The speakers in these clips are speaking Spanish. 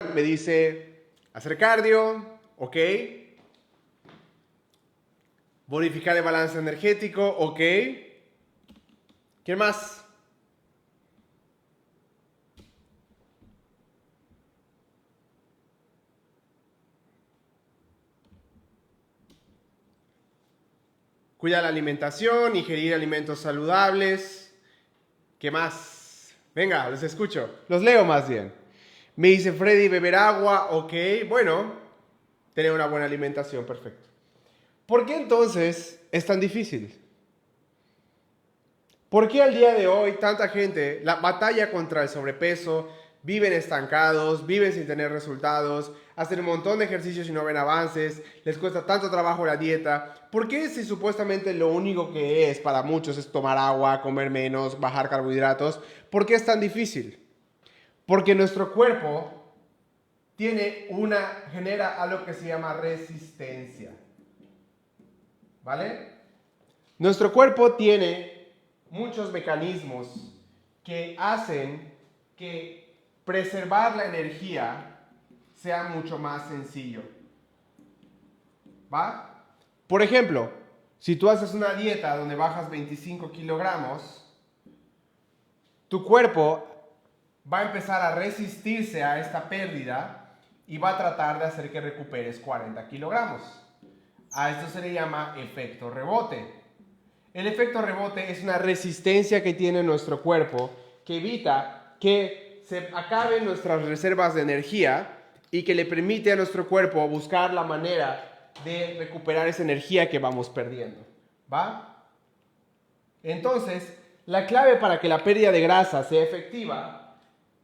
Me dice hacer cardio, ok. Bonificar el balance energético, ok. ¿Quién más? Cuida la alimentación, ingerir alimentos saludables. ¿Qué más? Venga, los escucho. Los leo más bien. Me dice Freddy, beber agua, ok. Bueno, tener una buena alimentación, perfecto. ¿Por qué entonces es tan difícil? ¿Por qué al día de hoy tanta gente la batalla contra el sobrepeso, viven estancados, viven sin tener resultados, hacen un montón de ejercicios y no ven avances, les cuesta tanto trabajo la dieta? ¿Por qué si supuestamente lo único que es para muchos es tomar agua, comer menos, bajar carbohidratos? ¿Por qué es tan difícil? Porque nuestro cuerpo genera algo que se llama resistencia. ¿Vale? Nuestro cuerpo tiene muchos mecanismos que hacen que preservar la energía sea mucho más sencillo. ¿Va? Por ejemplo, si tú haces una dieta donde bajas 25 kilogramos, tu cuerpo va a empezar a resistirse a esta pérdida y va a tratar de hacer que recuperes 40 kilogramos. A esto se le llama efecto rebote. El efecto rebote es una resistencia que tiene nuestro cuerpo que evita que se acaben nuestras reservas de energía y que le permite a nuestro cuerpo buscar la manera de recuperar esa energía que vamos perdiendo. ¿Va? Entonces, la clave para que la pérdida de grasa sea efectiva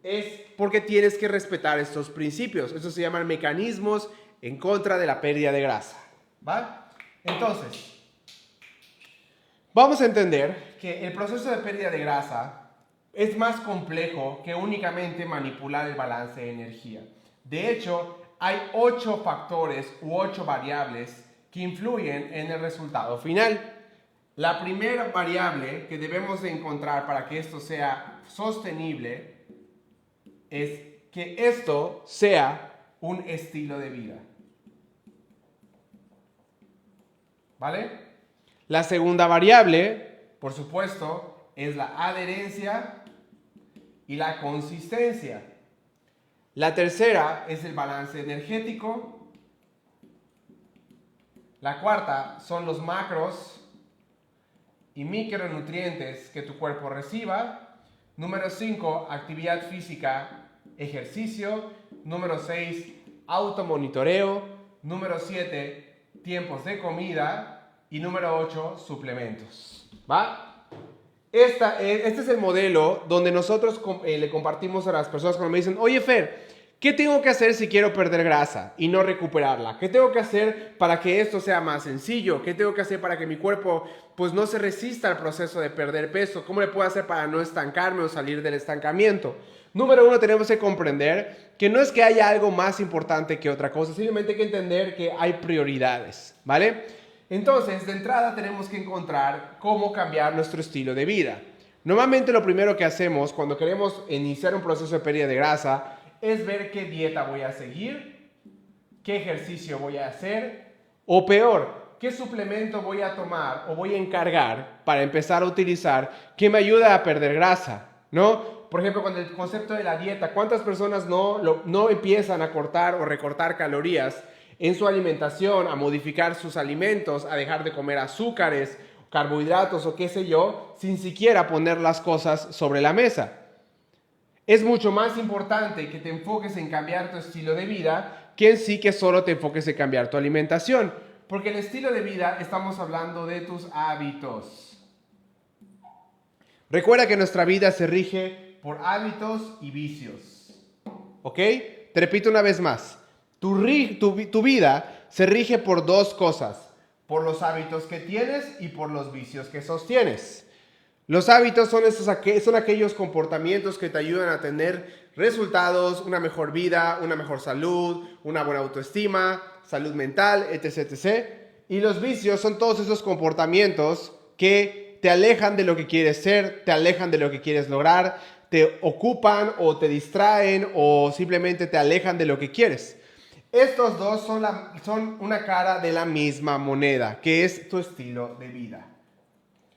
es porque tienes que respetar estos principios. Estos se llaman mecanismos en contra de la pérdida de grasa. ¿Va? Entonces, vamos a entender que el proceso de pérdida de grasa es más complejo que únicamente manipular el balance de energía. De hecho, hay 8 factores u 8 variables que influyen en el resultado final. La primera variable que debemos de encontrar para que esto sea sostenible es que esto sea un estilo de vida. ¿Vale? La segunda variable, por supuesto, es la adherencia y la consistencia. La tercera es el balance energético. La cuarta son los macros y micronutrientes que tu cuerpo reciba. Número 5, actividad física, ejercicio. Número 6, automonitoreo. Número 7, tiempos de comida. Y número 8, suplementos. ¿Va? Este es el modelo donde nosotros le compartimos a las personas cuando me dicen, oye Fer, ¿qué tengo que hacer si quiero perder grasa y no recuperarla? ¿Qué tengo que hacer para que esto sea más sencillo? ¿Qué tengo que hacer para que mi cuerpo pues no se resista al proceso de perder peso? ¿Cómo le puedo hacer para no estancarme o salir del estancamiento? Número 1, tenemos que comprender que no es que haya algo más importante que otra cosa, simplemente hay que entender que hay prioridades, ¿vale? Entonces, de entrada tenemos que encontrar cómo cambiar nuestro estilo de vida. Normalmente lo primero que hacemos cuando queremos iniciar un proceso de pérdida de grasa es ver qué dieta voy a seguir, qué ejercicio voy a hacer, o peor, qué suplemento voy a tomar o voy a encargar para empezar a utilizar que me ayuda a perder grasa, ¿no? Por ejemplo, con el concepto de la dieta, ¿cuántas personas no empiezan a cortar o recortar calorías en su alimentación, a modificar sus alimentos, a dejar de comer azúcares, carbohidratos o qué sé yo, sin siquiera poner las cosas sobre la mesa? Es mucho más importante que te enfoques en cambiar tu estilo de vida que en sí que solo te enfoques en cambiar tu alimentación. Porque el estilo de vida estamos hablando de tus hábitos. Recuerda que nuestra vida se rige por hábitos y vicios. ¿Ok? Te repito una vez más. Tu vida se rige por dos cosas. Por los hábitos que tienes y por los vicios que sostienes. Los hábitos son aquellos comportamientos que te ayudan a tener resultados, una mejor vida, una mejor salud, una buena autoestima, salud mental, etc, etc. Y los vicios son todos esos comportamientos que te alejan de lo que quieres ser, te alejan de lo que quieres lograr, te ocupan o te distraen o simplemente te alejan de lo que quieres. Estos dos son una cara de la misma moneda, que es tu estilo de vida.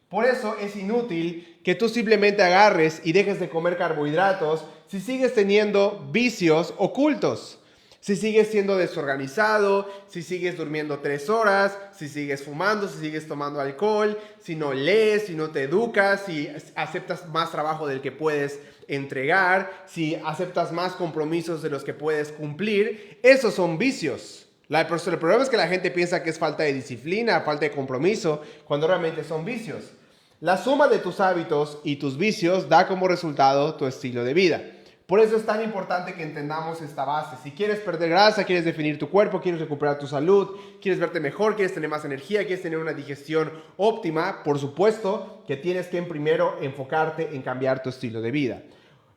Por eso es inútil que tú simplemente agarres y dejes de comer carbohidratos si sigues teniendo vicios ocultos. Si sigues siendo desorganizado, si sigues durmiendo 3 horas, si sigues fumando, si sigues tomando alcohol, si no lees, si no te educas, si aceptas más trabajo del que puedes entregar, si aceptas más compromisos de los que puedes cumplir, esos son vicios. El problema es que la gente piensa que es falta de disciplina, falta de compromiso, cuando realmente son vicios. La suma de tus hábitos y tus vicios da como resultado tu estilo de vida. Por eso es tan importante que entendamos esta base. Si quieres perder grasa, quieres definir tu cuerpo, quieres recuperar tu salud, quieres verte mejor, quieres tener más energía, quieres tener una digestión óptima, por supuesto que tienes que primero enfocarte en cambiar tu estilo de vida.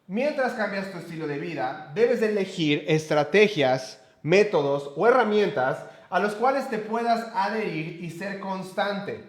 Mientras cambias tu estilo de vida, debes de elegir estrategias, métodos o herramientas a los cuales te puedas adherir y ser constante.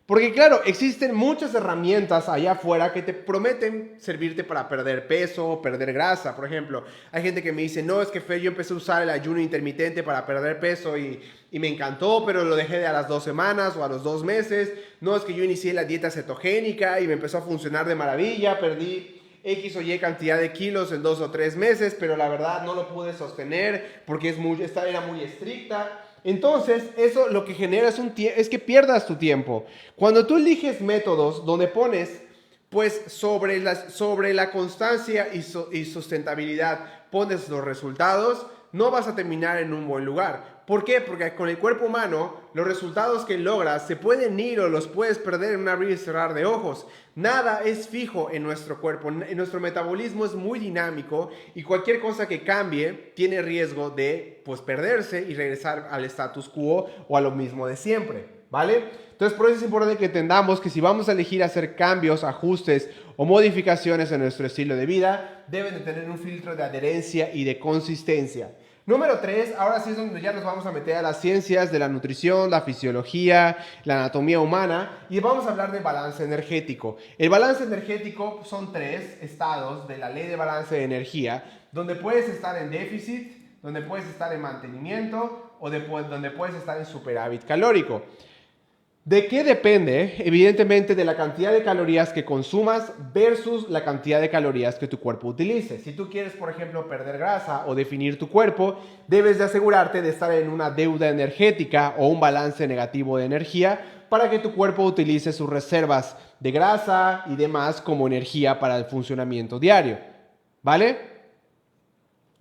Porque claro, existen muchas herramientas allá afuera que te prometen servirte para perder peso o perder grasa. Por ejemplo, hay gente que me dice, no, es que Fer, yo empecé a usar el ayuno intermitente para perder peso y me encantó, pero lo dejé de a las 2 semanas o a los 2 meses. No, es que yo inicié la dieta cetogénica y me empezó a funcionar de maravilla, perdí X o Y cantidad de kilos en 2 o 3 meses, pero la verdad no lo pude sostener porque esta era muy estricta. Entonces, eso lo que genera es que pierdas tu tiempo. Cuando tú eliges métodos donde pones, pues sobre la constancia y sustentabilidad, pones los resultados, no vas a terminar en un buen lugar. ¿Por qué? Porque con el cuerpo humano, los resultados que logras se pueden ir o los puedes perder en un abrir y cerrar de ojos. Nada es fijo en nuestro cuerpo. Nuestro metabolismo es muy dinámico y cualquier cosa que cambie tiene riesgo de perderse y regresar al status quo o a lo mismo de siempre, ¿vale? Entonces, por eso es importante que entendamos que si vamos a elegir hacer cambios, ajustes o modificaciones en nuestro estilo de vida, deben de tener un filtro de adherencia y de consistencia. Número 3, ahora sí es donde ya nos vamos a meter a las ciencias de la nutrición, la fisiología, la anatomía humana y vamos a hablar de balance energético. El balance energético son 3 estados de la ley de balance de energía, donde puedes estar en déficit, donde puedes estar en mantenimiento o donde puedes estar en superávit calórico. ¿De qué depende? Evidentemente de la cantidad de calorías que consumas versus la cantidad de calorías que tu cuerpo utilice. Si tú quieres, por ejemplo, perder grasa o definir tu cuerpo, debes de asegurarte de estar en una deuda energética o un balance negativo de energía para que tu cuerpo utilice sus reservas de grasa y demás como energía para el funcionamiento diario. ¿Vale?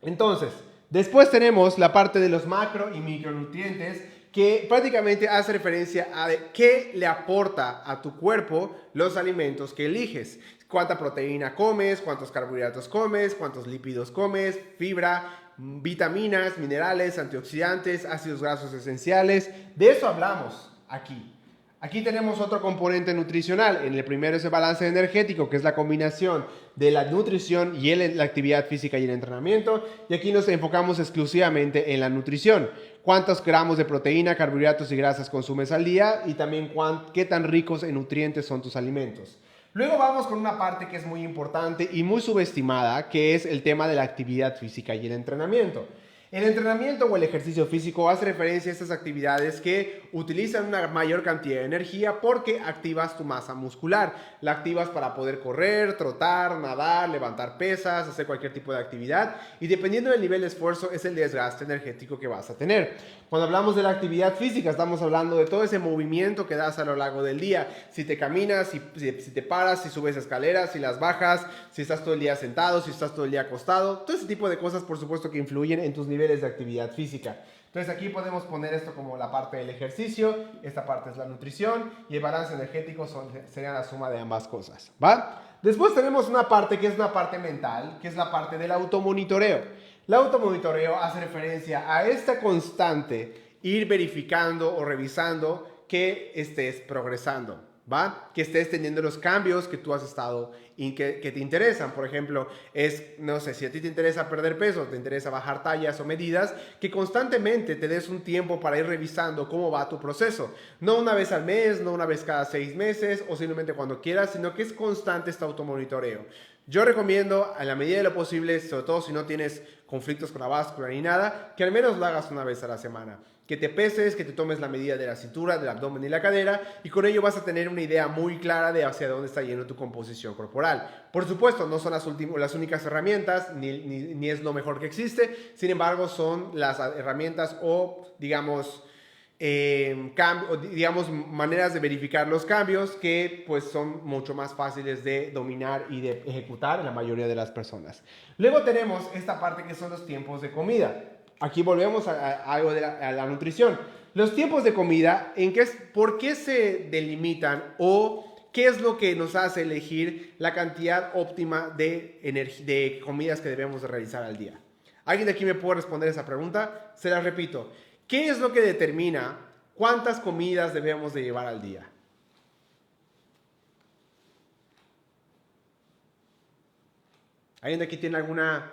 Entonces, después tenemos la parte de los macro y micronutrientes, que prácticamente hace referencia a qué le aporta a tu cuerpo los alimentos que eliges. Cuánta proteína comes, cuántos carbohidratos comes, cuántos lípidos comes, fibra, vitaminas, minerales, antioxidantes, ácidos grasos esenciales. De eso hablamos aquí. Aquí tenemos otro componente nutricional. En el primero es el balance energético, que es la combinación de la nutrición y la actividad física y el entrenamiento. Y aquí nos enfocamos exclusivamente en la nutrición. Cuántos gramos de proteína, carbohidratos y grasas consumes al día y también qué tan ricos en nutrientes son tus alimentos. Luego vamos con una parte que es muy importante y muy subestimada, que es el tema de la actividad física y el entrenamiento. El entrenamiento o el ejercicio físico hace referencia a estas actividades que utilizan una mayor cantidad de energía porque activas tu masa muscular. La activas para poder correr, trotar, nadar, levantar pesas, hacer cualquier tipo de actividad y dependiendo del nivel de esfuerzo es el desgaste energético que vas a tener. Cuando hablamos de la actividad física estamos hablando de todo ese movimiento que das a lo largo del día. Si te caminas, si te paras, si subes escaleras, si las bajas, si estás todo el día sentado, si estás todo el día acostado. Todo ese tipo de cosas por supuesto que influyen en tus niveles de actividad física. Entonces aquí podemos poner esto como la parte del ejercicio, esta parte es la nutrición y el balance energético sería la suma de ambas cosas, ¿va? Después tenemos una parte que es una parte mental, que es la parte del automonitoreo. El automonitoreo hace referencia a esta constante ir verificando o revisando que estés progresando, ¿va? Que estés teniendo los cambios que tú has estado y que te interesan. Por ejemplo, no sé, si a ti te interesa perder peso, te interesa bajar tallas o medidas, que constantemente te des un tiempo para ir revisando cómo va tu proceso. No una vez al mes, no una vez cada 6 meses o simplemente cuando quieras, sino que es constante este automonitoreo. Yo recomiendo, a la medida de lo posible, sobre todo si no tienes conflictos con la báscula ni nada, que al menos lo hagas una vez a la semana. Que te peses, que te tomes la medida de la cintura, del abdomen y la cadera, y con ello vas a tener una idea muy clara de hacia dónde está yendo tu composición corporal. Por supuesto, no son las únicas herramientas, ni es lo mejor que existe, sin embargo, son las herramientas o, digamos, maneras de verificar los cambios que pues son mucho más fáciles de dominar y de ejecutar en la mayoría de las personas. Luego tenemos esta parte que son los tiempos de comida. Aquí volvemos a algo de la nutrición. Los tiempos de comida, ¿por qué se delimitan o qué es lo que nos hace elegir la cantidad óptima de comidas que debemos de realizar al día? ¿Alguien de aquí me puede responder esa pregunta? Se la repito. ¿Qué es lo que determina cuántas comidas debemos de llevar al día? ¿Alguien de aquí tiene alguna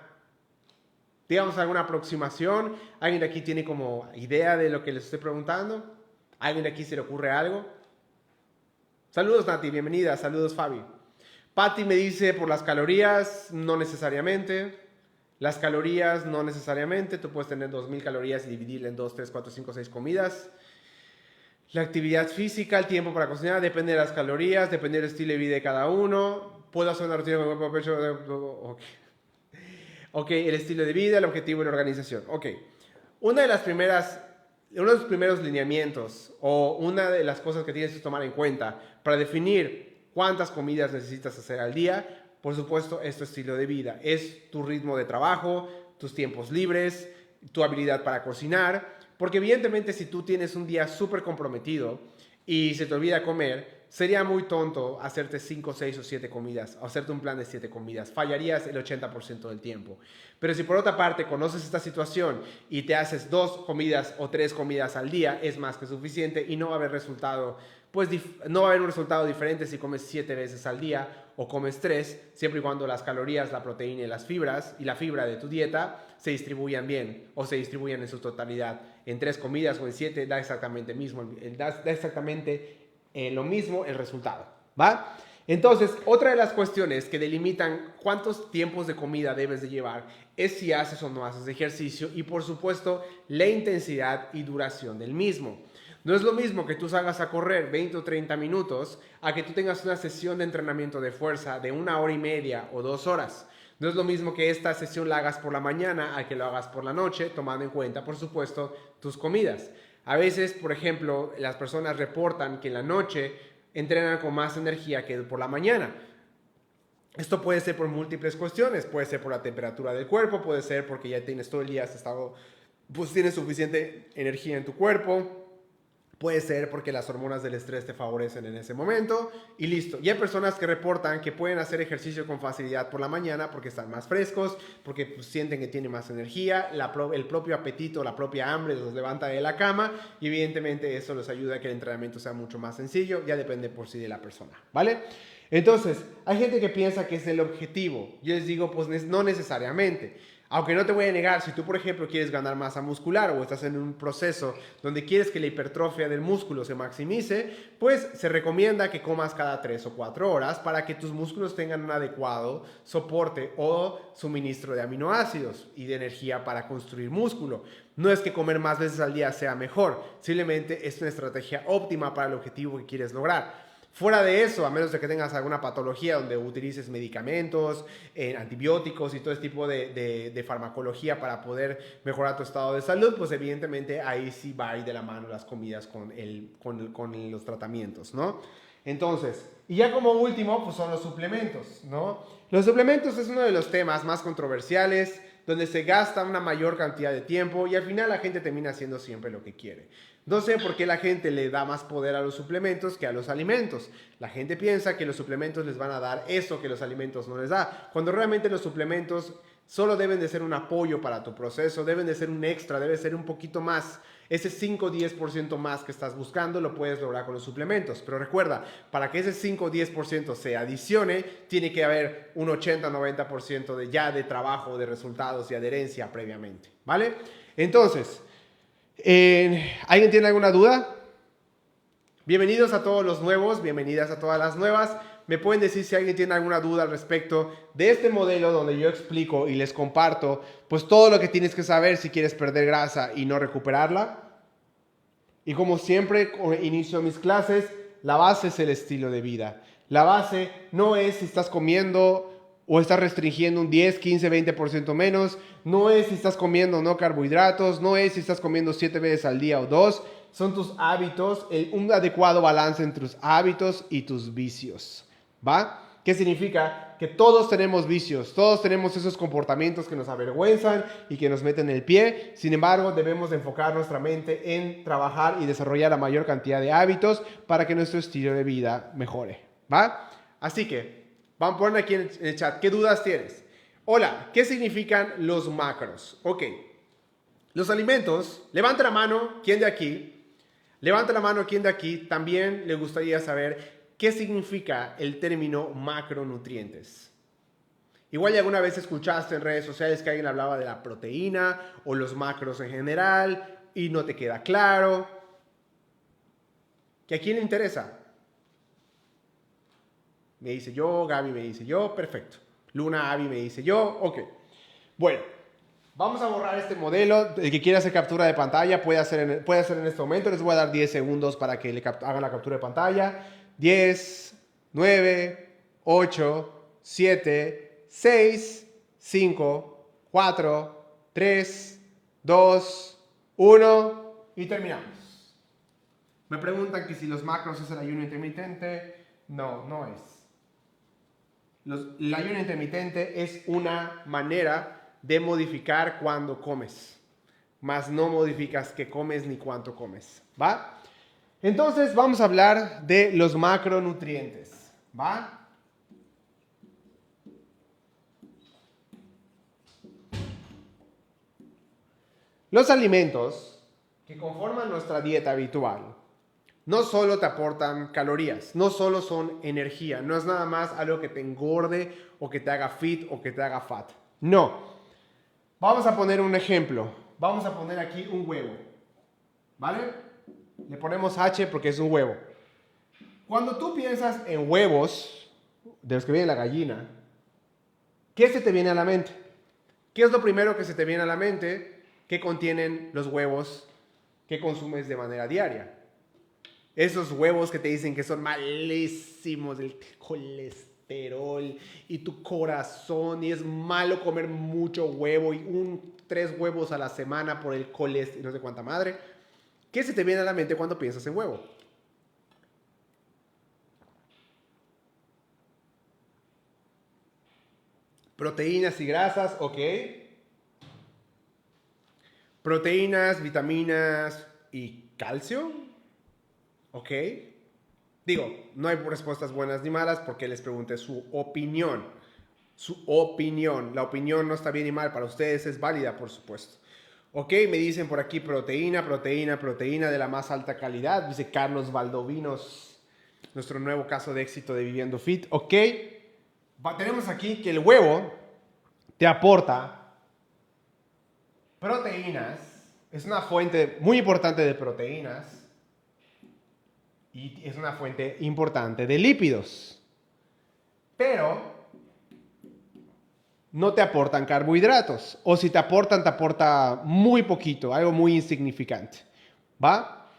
aproximación? ¿Alguien de aquí tiene como idea de lo que les estoy preguntando? ¿Alguien de aquí se le ocurre algo? Saludos, Nati, bienvenida. Saludos, Fabi. Patti me dice por las calorías, no necesariamente. Las calorías no necesariamente, tú puedes tener 2000 calorías y dividirla en 2, 3, 4, 5, 6 comidas. La actividad física, el tiempo para cocinar, depende de las calorías, depende del estilo de vida de cada uno. Puedo hacer una rutina con cuerpo, pecho, ok, el estilo de vida, el objetivo y la organización. Ok, uno de los primeros lineamientos o una de las cosas que tienes que tomar en cuenta para definir cuántas comidas necesitas hacer al día, por supuesto, es tu estilo de vida. Es tu ritmo de trabajo, tus tiempos libres, tu habilidad para cocinar. Porque evidentemente si tú tienes un día súper comprometido y se te olvida comer, sería muy tonto hacerte 5, 6 o 7 comidas, o hacerte un plan de 7 comidas. Fallarías el 80% del tiempo. Pero si por otra parte conoces esta situación y te haces 2 comidas o 3 comidas al día, es más que suficiente y no va a haber resultado. Pues no va a haber un resultado diferente si comes 7 veces al día o comes 3, siempre y cuando las calorías, la proteína y las fibras y la fibra de tu dieta se distribuyan bien o se distribuyan en su totalidad. En 3 comidas o en 7 da exactamente lo mismo el resultado, ¿va? Entonces, otra de las cuestiones que delimitan cuántos tiempos de comida debes de llevar es si haces o no haces ejercicio y, por supuesto, la intensidad y duración del mismo. No es lo mismo que tú salgas a correr 20 o 30 minutos a que tú tengas una sesión de entrenamiento de fuerza de 1 hora y media o 2 horas. No es lo mismo que esta sesión la hagas por la mañana a que lo hagas por la noche, tomando en cuenta, por supuesto, tus comidas. A veces, por ejemplo, las personas reportan que en la noche entrenan con más energía que por la mañana. Esto puede ser por múltiples cuestiones. Puede ser por la temperatura del cuerpo, puede ser porque ya tienes todo el día, tienes suficiente energía en tu cuerpo. Puede ser porque las hormonas del estrés te favorecen en ese momento y listo. Y hay personas que reportan que pueden hacer ejercicio con facilidad por la mañana porque están más frescos, porque sienten que tienen más energía, el propio apetito, la propia hambre los levanta de la cama y evidentemente eso les ayuda a que el entrenamiento sea mucho más sencillo. Ya depende por sí de la persona, ¿vale? Entonces, hay gente que piensa que es el objetivo. Yo les digo, pues no necesariamente. Aunque no te voy a negar, si tú, por ejemplo, quieres ganar masa muscular o estás en un proceso donde quieres que la hipertrofia del músculo se maximice, pues se recomienda que comas cada 3 o 4 horas para que tus músculos tengan un adecuado soporte o suministro de aminoácidos y de energía para construir músculo. No es que comer más veces al día sea mejor, simplemente es una estrategia óptima para el objetivo que quieres lograr. Fuera de eso, a menos de que tengas alguna patología donde utilices medicamentos, antibióticos y todo este tipo de farmacología para poder mejorar tu estado de salud, pues evidentemente ahí sí va a ir de la mano las comidas con los tratamientos, ¿no? Entonces, y ya como último, pues son los suplementos, ¿no? Los suplementos es uno de los temas más controversiales, donde se gasta una mayor cantidad de tiempo y al final la gente termina haciendo siempre lo que quiere. No sé por qué la gente le da más poder a los suplementos que a los alimentos. La gente piensa que los suplementos les van a dar eso que los alimentos no les da, cuando realmente los suplementos solo deben de ser un apoyo para tu proceso, deben de ser un extra, debe ser un poquito más. Ese 5 o 10% más que estás buscando lo puedes lograr con los suplementos. Pero recuerda, para que ese 5 o 10% se adicione, tiene que haber un 80-90% de trabajo, de resultados y adherencia previamente, ¿vale? Entonces, ¿alguien tiene alguna duda? Bienvenidos a todos los nuevos, bienvenidas a todas las nuevas. me pueden decir si alguien tiene alguna duda al respecto de este modelo donde yo explico y les comparto pues todo lo que tienes que saber si quieres perder grasa y no recuperarla. Y como siempre inicio mis clases, la base es el estilo de vida. La base no es si estás comiendo o estás restringiendo un 10, 15, 20% menos. No es si estás comiendo no carbohidratos. No es si estás comiendo 7 veces al día o 2. Son tus hábitos, un adecuado balance entre tus hábitos y tus vicios. ¿Va? ¿Qué significa? Que todos tenemos vicios, todos tenemos esos comportamientos que nos avergüenzan y que nos meten el pie. Sin embargo, debemos de enfocar nuestra mente en trabajar y desarrollar la mayor cantidad de hábitos para que nuestro estilo de vida mejore. ¿Va? Así que, van a poner aquí en el chat, ¿qué dudas tienes? Hola, ¿qué significan los macros? Ok, los alimentos, levanta la mano, ¿quién de aquí? Levanta la mano, ¿quién de aquí? También le gustaría saber ¿qué significa el término macronutrientes? Igual ya alguna vez escuchaste en redes sociales que alguien hablaba de la proteína o los macros en general y no te queda claro. ¿Que a quién le interesa? Me dice yo, Gaby me dice yo, perfecto. Luna, Avi me dice yo, ok. Bueno, vamos a borrar este modelo. El que quiera hacer captura de pantalla puede hacer en este momento. Les voy a dar 10 segundos para que hagan la captura de pantalla. 10, 9, 8, 7, 6, 5, 4, 3, 2, 1 y terminamos. Me preguntan que si los macros es el ayuno intermitente. No, no es. El ayuno intermitente es una manera de modificar cuando comes, más no modificas qué comes ni cuánto comes, ¿va? Entonces vamos a hablar de los macronutrientes, ¿va? Los alimentos que conforman nuestra dieta habitual no solo te aportan calorías, no solo son energía, no es nada más algo que te engorde o que te haga fit o que te haga fat. No. Vamos a poner un ejemplo. Vamos a poner aquí un huevo, ¿vale? Le ponemos H porque es un huevo. Cuando tú piensas en huevos, de los que viene la gallina, ¿qué se te viene a la mente? ¿Qué es lo primero que se te viene a la mente que contienen los huevos que consumes de manera diaria? Esos huevos que te dicen que son malísimos, el colesterol y tu corazón, y es malo comer mucho huevo y 3 huevos a la semana por el colesterol, no sé cuánta madre. ¿Qué se te viene a la mente cuando piensas en huevo? Proteínas y grasas, ok. Proteínas, vitaminas y calcio, ok. Digo, no hay respuestas buenas ni malas porque les pregunté su opinión. Su opinión. La opinión no está bien ni mal. Para ustedes es válida, por supuesto. Ok, me dicen por aquí proteína de la más alta calidad. Dice Carlos Valdovinos, nuestro nuevo caso de éxito de Viviendo Fit. Ok, tenemos aquí que el huevo te aporta proteínas. Es una fuente muy importante de proteínas. Y es una fuente importante de lípidos. Pero no te aportan carbohidratos. O si te aporta muy poquito, algo muy insignificante. ¿Va?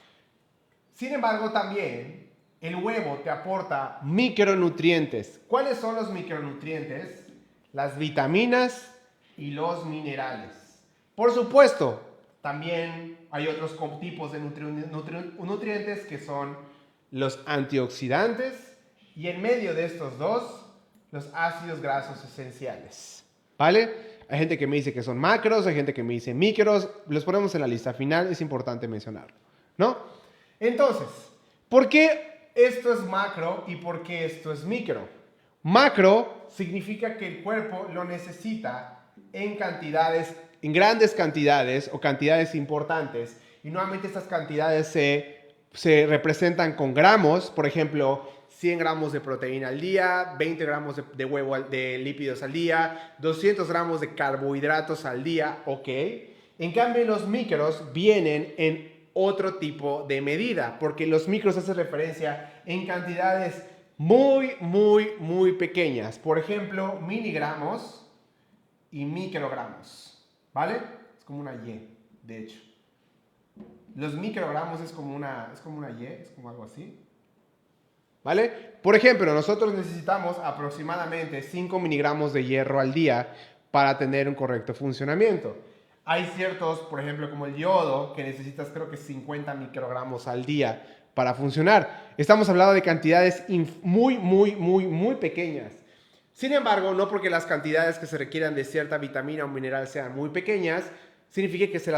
Sin embargo, también el huevo te aporta micronutrientes. ¿Cuáles son los micronutrientes? Las vitaminas y los minerales. Por supuesto, también hay otros tipos de nutrientes que son los antioxidantes y en medio de estos dos, los ácidos grasos esenciales. ¿Vale? Hay gente que me dice que son macros, hay gente que me dice micros, los ponemos en la lista final, es importante mencionarlo, ¿no? Entonces, ¿por qué esto es macro y por qué esto es micro? Macro significa que el cuerpo lo necesita en cantidades, en grandes cantidades o cantidades importantes, y nuevamente estas cantidades se representan con gramos, por ejemplo, 100 gramos de proteína al día, 20 gramos de huevo de lípidos al día, 200 gramos de carbohidratos al día, ok. En cambio, los micros vienen en otro tipo de medida, porque los micros hacen referencia en cantidades muy pequeñas. Por ejemplo, miligramos y microgramos, ¿vale? Es como una Y, de hecho. Los microgramos es como una Y, es como algo así. ¿Vale? Por ejemplo, nosotros necesitamos aproximadamente 5 miligramos de hierro al día para tener un correcto funcionamiento. Hay ciertos, por ejemplo, como el yodo, que necesitas creo que 50 microgramos al día para funcionar. Estamos hablando de cantidades muy pequeñas. Sin embargo, no porque las cantidades que se requieran de cierta vitamina o mineral sean muy pequeñas, significa que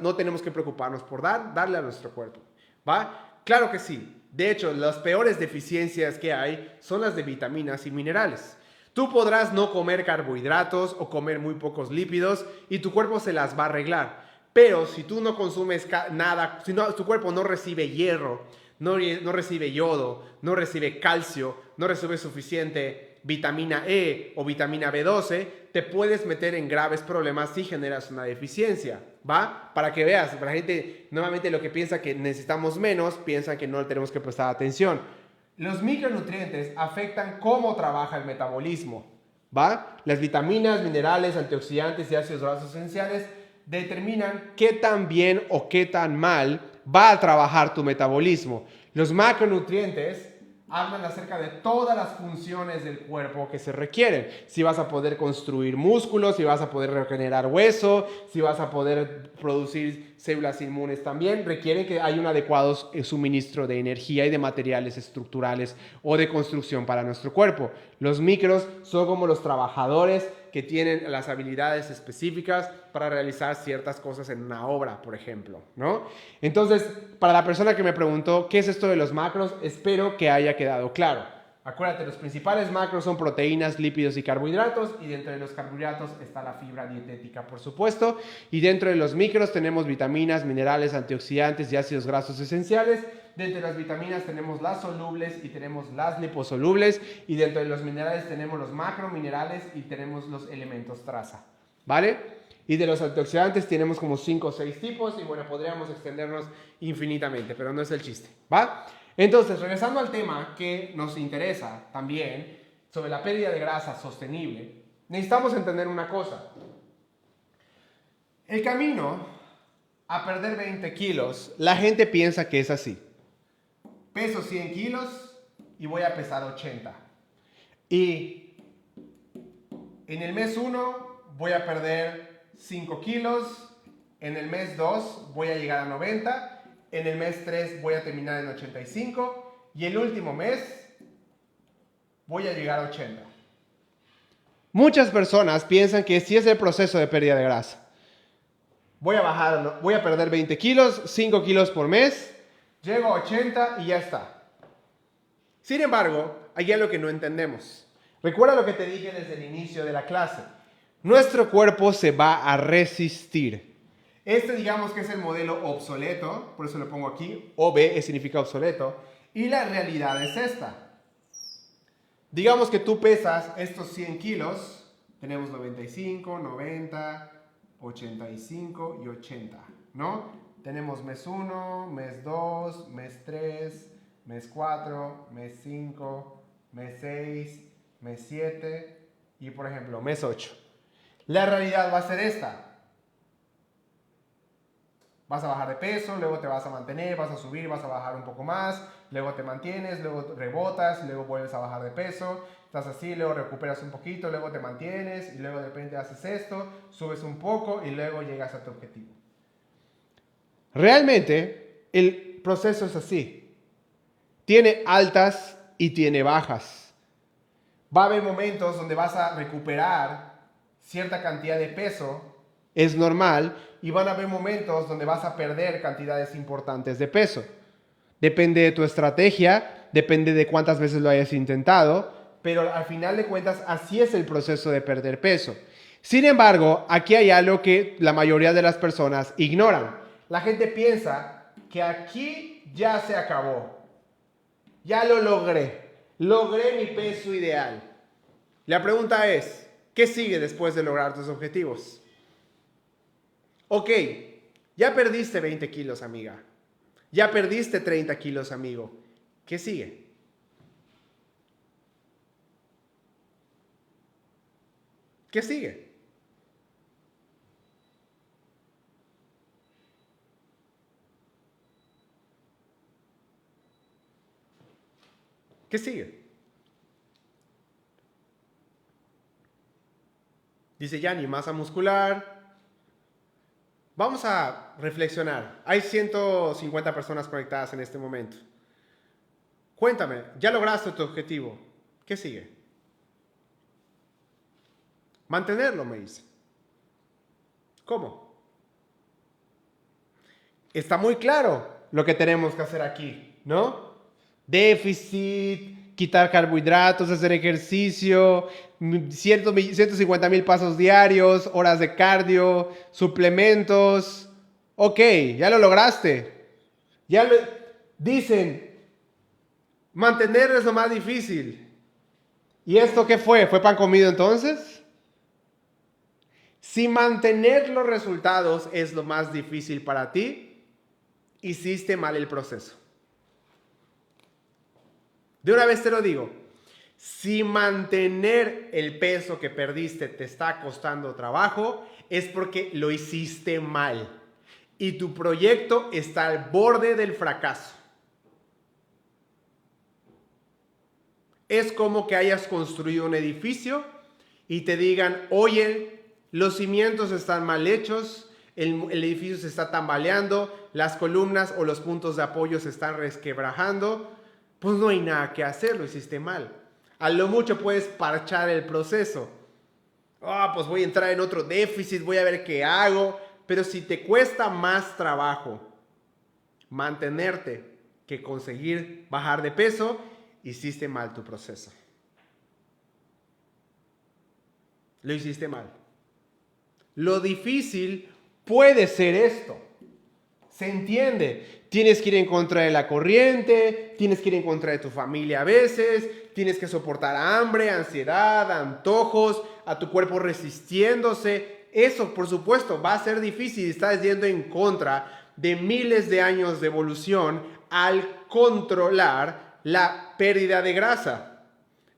no tenemos que preocuparnos por darle a nuestro cuerpo. ¿Va? Claro que sí. De hecho, las peores deficiencias que hay son las de vitaminas y minerales. Tú podrás no comer carbohidratos o comer muy pocos lípidos y tu cuerpo se las va a arreglar. Pero si tú no consumes nada, si tu cuerpo no recibe hierro, no recibe yodo, no recibe calcio, no recibe suficiente vitamina E o vitamina B12, te puedes meter en graves problemas si generas una deficiencia, ¿va? Para que veas, para la gente normalmente lo que piensa que necesitamos menos, piensa que no tenemos que prestar atención. Los micronutrientes afectan cómo trabaja el metabolismo, ¿va? Las vitaminas, minerales, antioxidantes y ácidos grasos esenciales determinan qué tan bien o qué tan mal va a trabajar tu metabolismo. Los macronutrientes hablan acerca de todas las funciones del cuerpo que se requieren. Si vas a poder construir músculos, si vas a poder regenerar hueso, si vas a poder producir células inmunes también, requieren que haya un adecuado suministro de energía y de materiales estructurales o de construcción para nuestro cuerpo. Los micros son como los trabajadores que tienen las habilidades específicas para realizar ciertas cosas en una obra, por ejemplo, ¿no? Entonces, para la persona que me preguntó qué es esto de los macros, espero que haya quedado claro. Acuérdate, los principales macros son proteínas, lípidos y carbohidratos, y dentro de los carbohidratos está la fibra dietética, por supuesto, y dentro de los micros tenemos vitaminas, minerales, antioxidantes y ácidos grasos esenciales. Dentro de las vitaminas tenemos las solubles y tenemos las liposolubles, y dentro de los minerales tenemos los macrominerales y tenemos los elementos traza, ¿vale? Y de los antioxidantes tenemos como 5 o 6 tipos, y bueno, podríamos extendernos infinitamente, pero no es el chiste, ¿va? Entonces, regresando al tema que nos interesa también, sobre la pérdida de grasa sostenible, necesitamos entender una cosa. El camino a perder 20 kilos, la gente piensa que es así. Peso 100 kilos y voy a pesar 80. Y en el mes 1 voy a perder 5 kilos, en el mes 2 voy a llegar a 90, en el mes 3 voy a terminar en 85 y el último mes voy a llegar a 80. Muchas personas piensan que sí es el proceso de pérdida de grasa. Voy a perder 20 kilos, 5 kilos por mes, llego a 80 y ya está. Sin embargo, hay algo que no entendemos. Recuerda lo que te dije desde el inicio de la clase. Nuestro cuerpo se va a resistir. Este digamos que es el modelo obsoleto, por eso lo pongo aquí, OB significa obsoleto, y la realidad es esta. Digamos que tú pesas estos 100 kilos, tenemos 95, 90, 85 y 80, ¿no? Tenemos mes 1, mes 2, mes 3, mes 4, mes 5, mes 6, mes 7 y por ejemplo mes 8. La realidad va a ser esta. Vas a bajar de peso, luego te vas a mantener, vas a subir, vas a bajar un poco más, luego te mantienes, luego rebotas, luego vuelves a bajar de peso, estás así, luego recuperas un poquito, luego te mantienes y luego de repente haces esto, subes un poco y luego llegas a tu objetivo. Realmente el proceso es así. Tiene altas y tiene bajas. Va a haber momentos donde vas a recuperar cierta cantidad de peso, es normal, y van a haber momentos donde vas a perder cantidades importantes de peso. Depende de tu estrategia, depende de cuántas veces lo hayas intentado, pero al final de cuentas así es el proceso de perder peso. Sin embargo, aquí hay algo que la mayoría de las personas ignoran. La gente piensa que aquí ya se acabó. Ya lo logré. Logré mi peso ideal. La pregunta es, ¿qué sigue después de lograr tus objetivos? Ok, ya perdiste 20 kilos, amiga. Ya perdiste 30 kilos, amigo. ¿Qué sigue? ¿Qué sigue? ¿Qué sigue? Dice Yanni, masa muscular. Vamos a reflexionar. Hay 150 personas conectadas en este momento. Cuéntame, ¿ya lograste tu objetivo? ¿Qué sigue? Mantenerlo, me dice. ¿Cómo? Está muy claro lo que tenemos que hacer aquí, ¿no? Déficit, quitar carbohidratos, hacer ejercicio, 150,000 pasos diarios, horas de cardio, suplementos. Ok, ya lo lograste. Dicen, mantener es lo más difícil. ¿Y esto qué fue? ¿Fue pan comido entonces? Si mantener los resultados es lo más difícil para ti, hiciste mal el proceso. De una vez te lo digo, si mantener el peso que perdiste te está costando trabajo, es porque lo hiciste mal y tu proyecto está al borde del fracaso. Es como que hayas construido un edificio y te digan, oye, los cimientos están mal hechos, el edificio se está tambaleando, las columnas o los puntos de apoyo se están resquebrajando. Pues no hay nada que hacer, lo hiciste mal. A lo mucho puedes parchar el proceso. Pues voy a entrar en otro déficit, voy a ver qué hago. Pero si te cuesta más trabajo mantenerte que conseguir bajar de peso, hiciste mal tu proceso. Lo hiciste mal. Lo difícil puede ser esto. ¿Se entiende? Tienes que ir en contra de la corriente, tienes que ir en contra de tu familia a veces, tienes que soportar hambre, ansiedad, antojos, a tu cuerpo resistiéndose. Eso, por supuesto, va a ser difícil. Estás yendo en contra de miles de años de evolución al controlar la pérdida de grasa,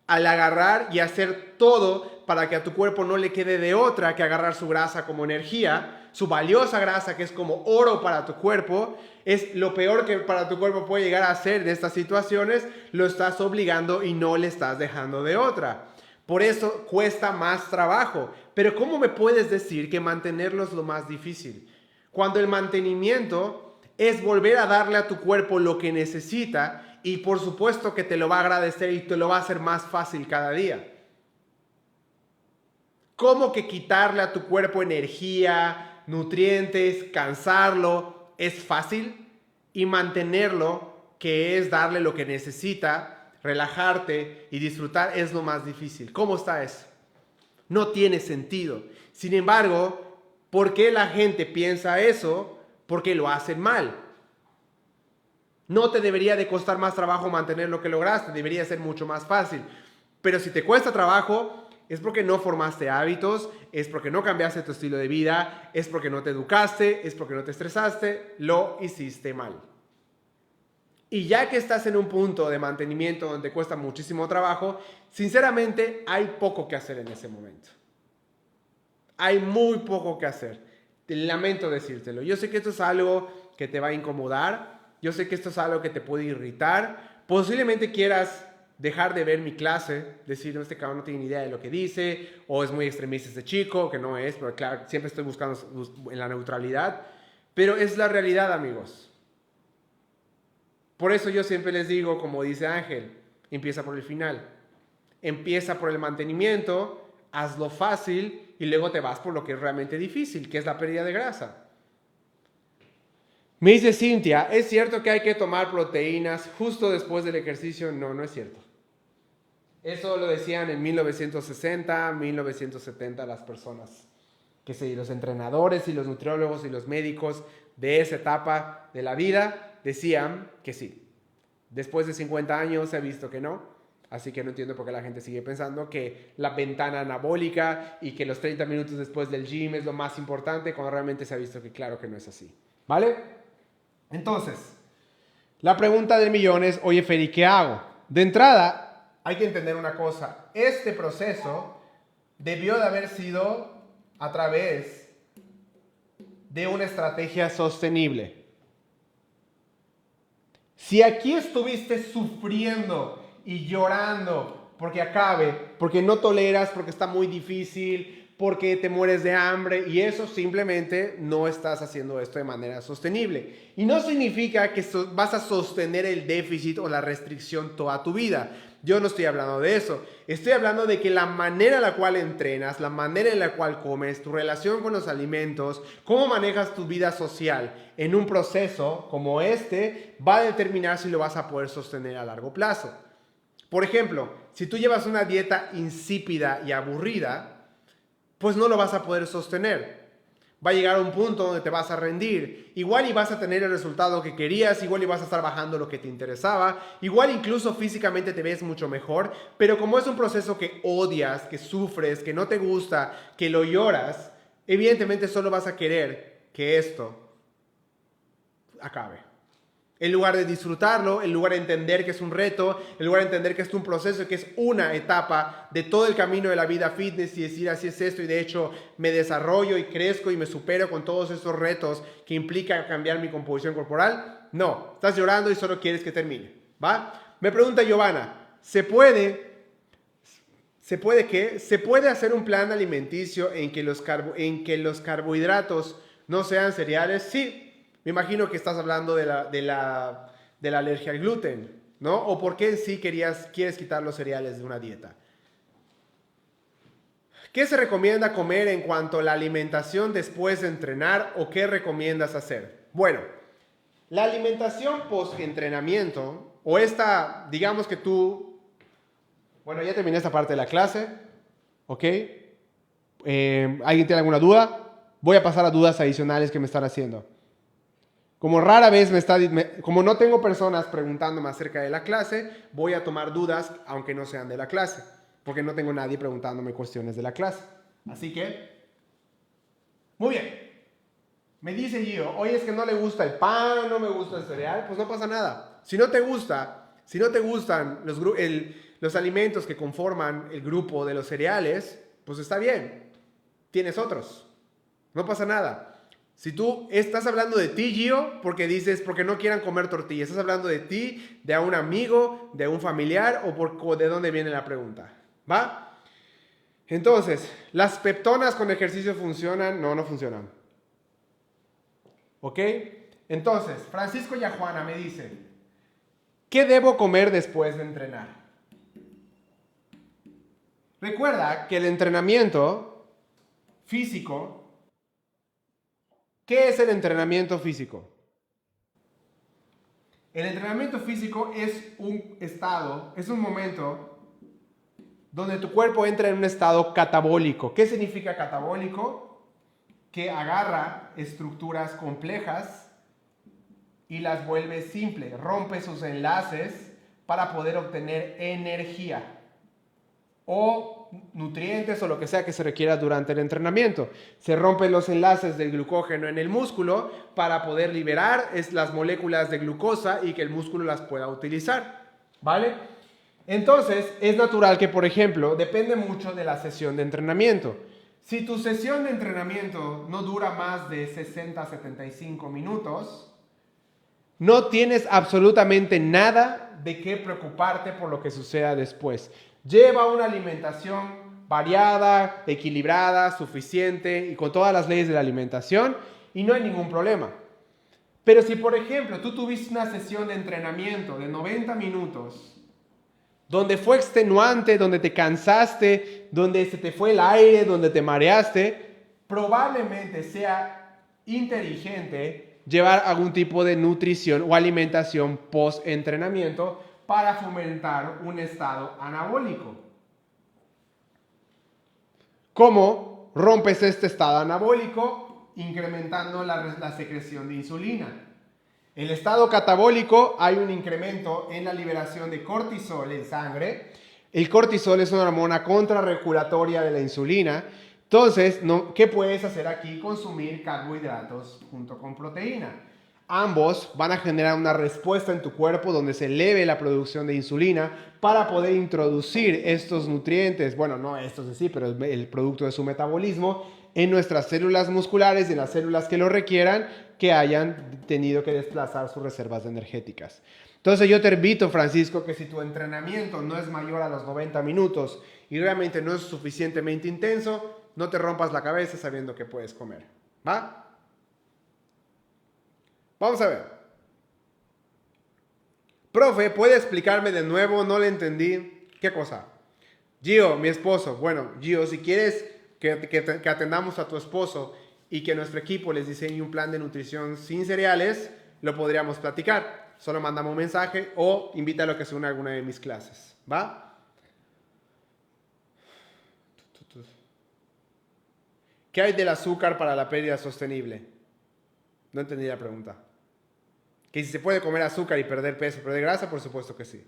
al agarrar y hacer todo para que a tu cuerpo no le quede de otra que agarrar su grasa como energía, su valiosa grasa que es como oro para tu cuerpo. Es lo peor que para tu cuerpo puede llegar a hacer en estas situaciones, lo estás obligando y no le estás dejando de otra. Por eso cuesta más trabajo. Pero ¿cómo me puedes decir que mantenerlo es lo más difícil? Cuando el mantenimiento es volver a darle a tu cuerpo lo que necesita y por supuesto que te lo va a agradecer y te lo va a hacer más fácil cada día. ¿Cómo que quitarle a tu cuerpo energía, nutrientes, cansarlo es fácil? Y mantenerlo, que es darle lo que necesita, relajarte y disfrutar, es lo más difícil. ¿Cómo está eso? No tiene sentido. Sin embargo, ¿por qué la gente piensa eso? Porque lo hacen mal. No te debería de costar más trabajo mantener lo que lograste, debería ser mucho más fácil. Pero si te cuesta trabajo, es porque no formaste hábitos, es porque no cambiaste tu estilo de vida, es porque no te educaste, es porque no te estresaste, lo hiciste mal. Y ya que estás en un punto de mantenimiento donde cuesta muchísimo trabajo, sinceramente hay poco que hacer en ese momento. Hay muy poco que hacer. Te lamento decírtelo. Yo sé que esto es algo que te va a incomodar, yo sé que esto es algo que te puede irritar, posiblemente quieras dejar de ver mi clase, decir, no, este cabrón no tiene ni idea de lo que dice, o es muy extremista este chico, que no es, pero claro, siempre estoy buscando en la neutralidad, pero es la realidad, amigos. Por eso yo siempre les digo, como dice Ángel, empieza por el final, empieza por el mantenimiento, hazlo fácil y luego te vas por lo que es realmente difícil, que es la pérdida de grasa. Me dice Cintia, ¿es cierto que hay que tomar proteínas justo después del ejercicio? No, no es cierto. Eso lo decían en 1960, 1970 las personas, que sí, los entrenadores y los nutriólogos y los médicos de esa etapa de la vida decían que sí. Después de 50 años se ha visto que no, así que no entiendo por qué la gente sigue pensando que la ventana anabólica y que los 30 minutos después del gym es lo más importante, cuando realmente se ha visto que claro que no es así. ¿Vale? Entonces, la pregunta del millón es, oye Feri, ¿qué hago? De entrada, hay que entender una cosa, este proceso debió de haber sido a través de una estrategia sostenible. Si aquí estuviste sufriendo y llorando porque acabe, porque no toleras, porque está muy difícil, porque te mueres de hambre y eso, simplemente no estás haciendo esto de manera sostenible. Y no significa que vas a sostener el déficit o la restricción toda tu vida. Yo no estoy hablando de eso. Estoy hablando de que la manera en la cual entrenas, la manera en la cual comes, tu relación con los alimentos, cómo manejas tu vida social en un proceso como este, va a determinar si lo vas a poder sostener a largo plazo. Por ejemplo, si tú llevas una dieta insípida y aburrida, pues no lo vas a poder sostener. Va a llegar a un punto donde te vas a rendir. Igual y vas a tener el resultado que querías, igual y vas a estar bajando lo que te interesaba, igual incluso físicamente te ves mucho mejor, pero como es un proceso que odias, que sufres, que no te gusta, que lo lloras, evidentemente solo vas a querer que esto acabe. En lugar de disfrutarlo, en lugar de entender que es un reto, en lugar de entender que es un proceso, que es una etapa de todo el camino de la vida fitness y decir así es esto y de hecho me desarrollo y crezco y me supero con todos estos retos que implica cambiar mi composición corporal. No, estás llorando y solo quieres que termine, ¿va? Me pregunta Giovanna, ¿se puede qué? ¿Se puede hacer un plan alimenticio en que los carbohidratos no sean cereales? Sí. Me imagino que estás hablando de la alergia al gluten, ¿no? ¿O por qué en sí quieres quitar los cereales de una dieta? ¿Qué se recomienda comer en cuanto a la alimentación después de entrenar o qué recomiendas hacer? Bueno, la alimentación post-entrenamiento o esta, digamos que tú, bueno, ya terminé esta parte de la clase, ¿ok? ¿Alguien tiene alguna duda? Voy a pasar a dudas adicionales que me están haciendo. Como rara vez como no tengo personas preguntándome acerca de la clase, voy a tomar dudas aunque no sean de la clase, porque no tengo nadie preguntándome cuestiones de la clase. Así que, muy bien. Me dice Gio, oye, es que no le gusta el pan, no me gusta el cereal, pues no pasa nada. Si no te gustan los alimentos que conforman el grupo de los cereales, pues está bien, tienes otros, no pasa nada. Si tú estás hablando de ti, Gio, porque no quieran comer tortillas, estás hablando de ti, de un amigo, de un familiar o de dónde viene la pregunta, ¿va? Entonces, ¿las peptonas con ejercicio funcionan? No, no funcionan. ¿Ok? Entonces, Francisco Yajuana me dice, ¿qué debo comer después de entrenar? Recuerda que el entrenamiento físico, ¿qué es el entrenamiento físico? El entrenamiento físico es un momento donde tu cuerpo entra en un estado catabólico. ¿Qué significa catabólico? Que agarra estructuras complejas y las vuelve simples, rompe sus enlaces para poder obtener energía o nutrientes o lo que sea que se requiera durante el entrenamiento. Se rompen los enlaces del glucógeno en el músculo para poder liberar las moléculas de glucosa y que el músculo las pueda utilizar, ¿vale? Entonces, es natural que, por ejemplo, depende mucho de la sesión de entrenamiento. Si tu sesión de entrenamiento no dura más de 60 a 75 minutos, no tienes absolutamente nada de qué preocuparte por lo que suceda después. Lleva una alimentación variada, equilibrada, suficiente y con todas las leyes de la alimentación y no hay ningún problema. Pero si, por ejemplo, tú tuviste una sesión de entrenamiento de 90 minutos, donde fue extenuante, donde te cansaste, donde se te fue el aire, donde te mareaste, probablemente sea inteligente llevar algún tipo de nutrición o alimentación post-entrenamiento para fomentar un estado anabólico. ¿Cómo rompes este estado anabólico? Incrementando la secreción de insulina. El estado catabólico, hay un incremento en la liberación de cortisol en sangre. El cortisol es una hormona contrarregulatoria de la insulina. Entonces, ¿qué puedes hacer aquí? Consumir carbohidratos junto con proteína. ambos van a generar una respuesta en tu cuerpo donde se eleve la producción de insulina para poder introducir estos nutrientes, bueno, no estos en sí, pero el producto de su metabolismo en nuestras células musculares y en las células que lo requieran, que hayan tenido que desplazar sus reservas energéticas. Entonces yo te invito, Francisco, que si tu entrenamiento no es mayor a los 90 minutos y realmente no es suficientemente intenso, no te rompas la cabeza sabiendo que puedes comer. ¿Va? Vamos a ver. Profe, ¿puede explicarme de nuevo? No le entendí. ¿Qué cosa? Gio, mi esposo. Bueno, Gio, si quieres que atendamos a tu esposo y que nuestro equipo les diseñe un plan de nutrición sin cereales, lo podríamos platicar. Solo mandamos un mensaje o invítalo a que se una a alguna de mis clases. ¿Va? ¿Qué hay del azúcar para la pérdida sostenible? No entendí la pregunta. Que si se puede comer azúcar y perder peso, perder grasa, por supuesto que sí.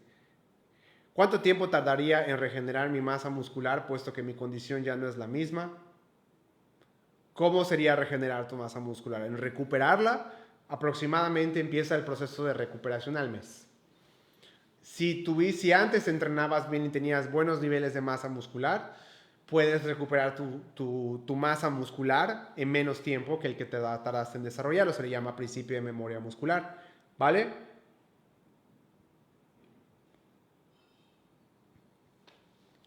¿Cuánto tiempo tardaría en regenerar mi masa muscular, puesto que mi condición ya no es la misma? ¿Cómo sería regenerar tu masa muscular? En recuperarla, aproximadamente empieza el proceso de recuperación al mes. Si antes entrenabas bien y tenías buenos niveles de masa muscular, puedes recuperar tu masa muscular en menos tiempo que el que te tardaste en desarrollarlo. Se le llama principio de memoria muscular. ¿Vale?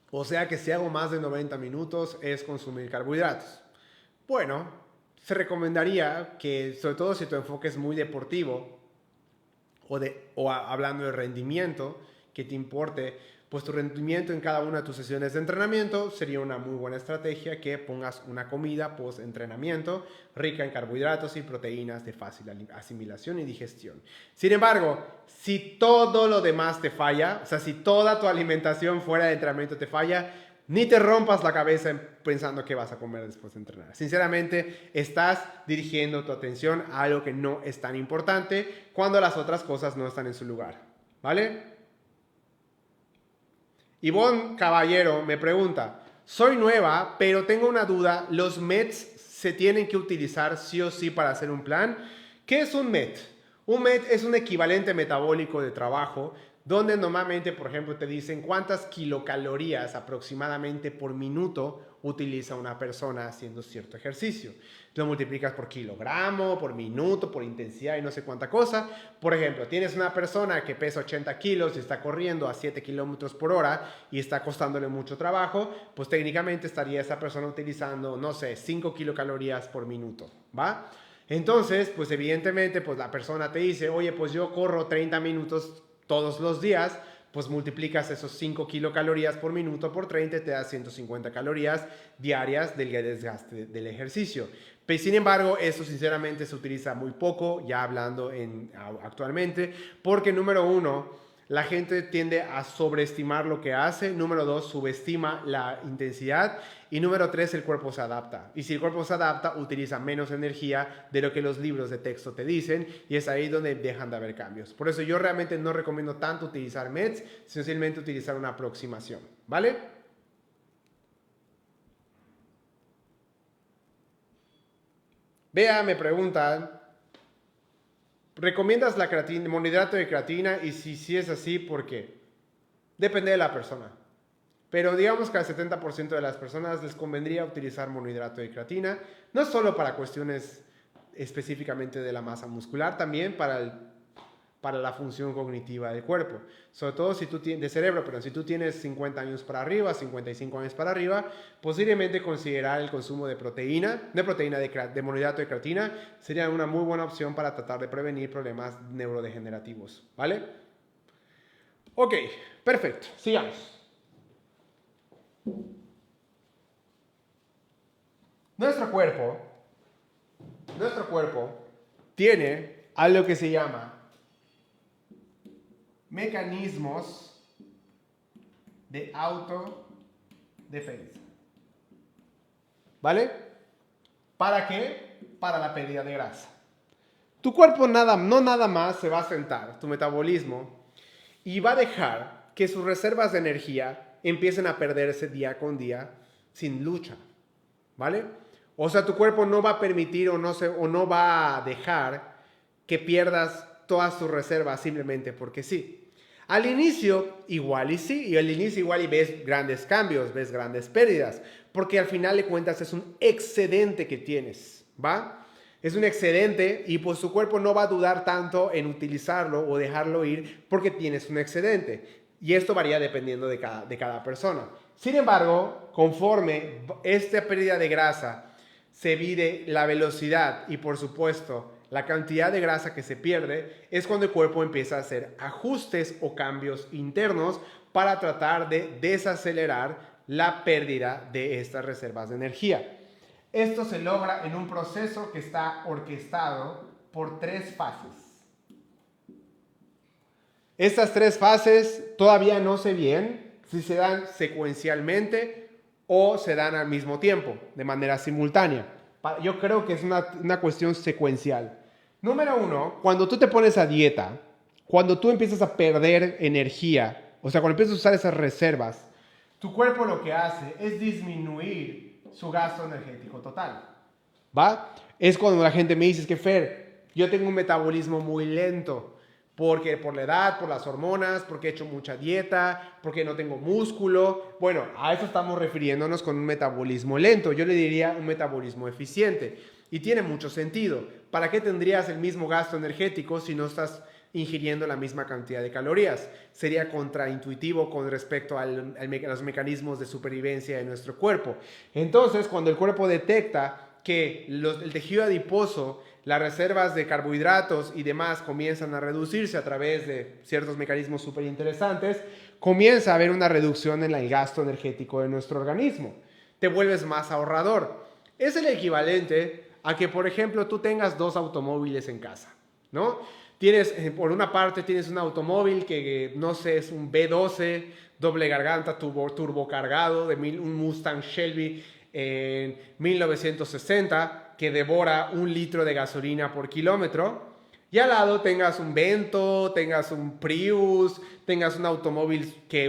O sea que si hago más de 90 minutos es consumir carbohidratos. Bueno, se recomendaría que, sobre todo si tu enfoque es muy deportivo hablando de rendimiento, que te importe, pues tu rendimiento en cada una de tus sesiones de entrenamiento, sería una muy buena estrategia que pongas una comida post-entrenamiento rica en carbohidratos y proteínas de fácil asimilación y digestión. Sin embargo, si todo lo demás te falla, o sea, si toda tu alimentación fuera de entrenamiento te falla, ni te rompas la cabeza pensando qué vas a comer después de entrenar. Sinceramente, estás dirigiendo tu atención a algo que no es tan importante cuando las otras cosas no están en su lugar. ¿Vale? Ivonne Caballero me pregunta, soy nueva, pero tengo una duda, ¿los METs se tienen que utilizar sí o sí para hacer un plan? ¿Qué es un MET? Un MET es un equivalente metabólico de trabajo donde normalmente, por ejemplo, te dicen cuántas kilocalorías aproximadamente por minuto utiliza una persona haciendo cierto ejercicio. Lo multiplicas por kilogramo, por minuto, por intensidad y no sé cuánta cosa. Por ejemplo, tienes una persona que pesa 80 kilos y está corriendo a 7 kilómetros por hora y está costándole mucho trabajo, pues técnicamente estaría esa persona utilizando, no sé, 5 kilocalorías por minuto, ¿va? Entonces, pues evidentemente, pues la persona te dice, oye, pues yo corro 30 minutos todos los días, pues multiplicas esos 5 kilocalorías por minuto por 30 y te da 150 calorías diarias del desgaste del ejercicio. Pero, sin embargo, eso sinceramente se utiliza muy poco, ya hablando actualmente, porque número uno, la gente tiende a sobreestimar lo que hace. Número dos, subestima la intensidad. Y número tres, el cuerpo se adapta. Y si el cuerpo se adapta, utiliza menos energía de lo que los libros de texto te dicen. Y es ahí donde dejan de haber cambios. Por eso yo realmente no recomiendo tanto utilizar METs, sencillamente utilizar una aproximación. ¿Vale? Vea, me preguntan, ¿recomiendas la creatina, monohidrato de creatina? Y si es así, ¿por qué? Depende de la persona. Pero digamos que al 70% de las personas les convendría utilizar monohidrato de creatina, no solo para cuestiones específicamente de la masa muscular, también para la función cognitiva del cuerpo. Sobre todo si tú tienes, de cerebro, pero si tú tienes 50 años para arriba, 55 años para arriba, posiblemente considerar el consumo de de monohidrato de creatina sería una muy buena opción para tratar de prevenir problemas neurodegenerativos, ¿vale? Ok, perfecto, sigamos. Nuestro cuerpo tiene algo que se llama mecanismos de autodefensa. ¿Vale? ¿Para qué? Para la pérdida de grasa. Tu cuerpo no nada más se va a sentar, tu metabolismo, y va a dejar que sus reservas de energía empiecen a perderse día con día sin lucha. ¿Vale? O sea, tu cuerpo no va a permitir o no va a dejar que pierdas todas tus reservas simplemente porque sí. Al inicio igual y sí, y al inicio igual y ves grandes cambios, ves grandes pérdidas, porque al final de cuentas es un excedente que tienes, ¿va? Es un excedente y pues tu cuerpo no va a dudar tanto en utilizarlo o dejarlo ir porque tienes un excedente. Y esto varía dependiendo de cada persona. Sin embargo, conforme esta pérdida de grasa se mide la velocidad y por supuesto la cantidad de grasa que se pierde, es cuando el cuerpo empieza a hacer ajustes o cambios internos para tratar de desacelerar la pérdida de estas reservas de energía. Esto se logra en un proceso que está orquestado por 3 fases. Estas 3 fases todavía no sé bien si se dan secuencialmente o se dan al mismo tiempo, de manera simultánea. Yo creo que es una cuestión secuencial. Número 1, cuando tú te pones a dieta, cuando tú empiezas a perder energía, o sea, cuando empiezas a usar esas reservas, tu cuerpo lo que hace es disminuir su gasto energético total. ¿Va? Es cuando la gente me dice, es que Fer, yo tengo un metabolismo muy lento, porque por la edad, por las hormonas, porque he hecho mucha dieta, porque no tengo músculo. Bueno, a eso estamos refiriéndonos con un metabolismo lento. Yo le diría un metabolismo eficiente. Y tiene mucho sentido. ¿Para qué tendrías el mismo gasto energético si no estás ingiriendo la misma cantidad de calorías? Sería contraintuitivo con respecto a los mecanismos de supervivencia de nuestro cuerpo. Entonces, cuando el cuerpo detecta que el tejido adiposo, las reservas de carbohidratos y demás comienzan a reducirse a través de ciertos mecanismos súper interesantes, comienza a haber una reducción en el gasto energético de nuestro organismo. Te vuelves más ahorrador. Es el equivalente a que, por ejemplo, tú tengas 2 automóviles en casa, ¿no? Por una parte tienes un automóvil que, no sé, es un B12, doble garganta, turbo cargado, un Mustang Shelby en 1960, que devora 1 litro de gasolina por kilómetro. Y al lado tengas un Vento, tengas un Prius, tengas un automóvil que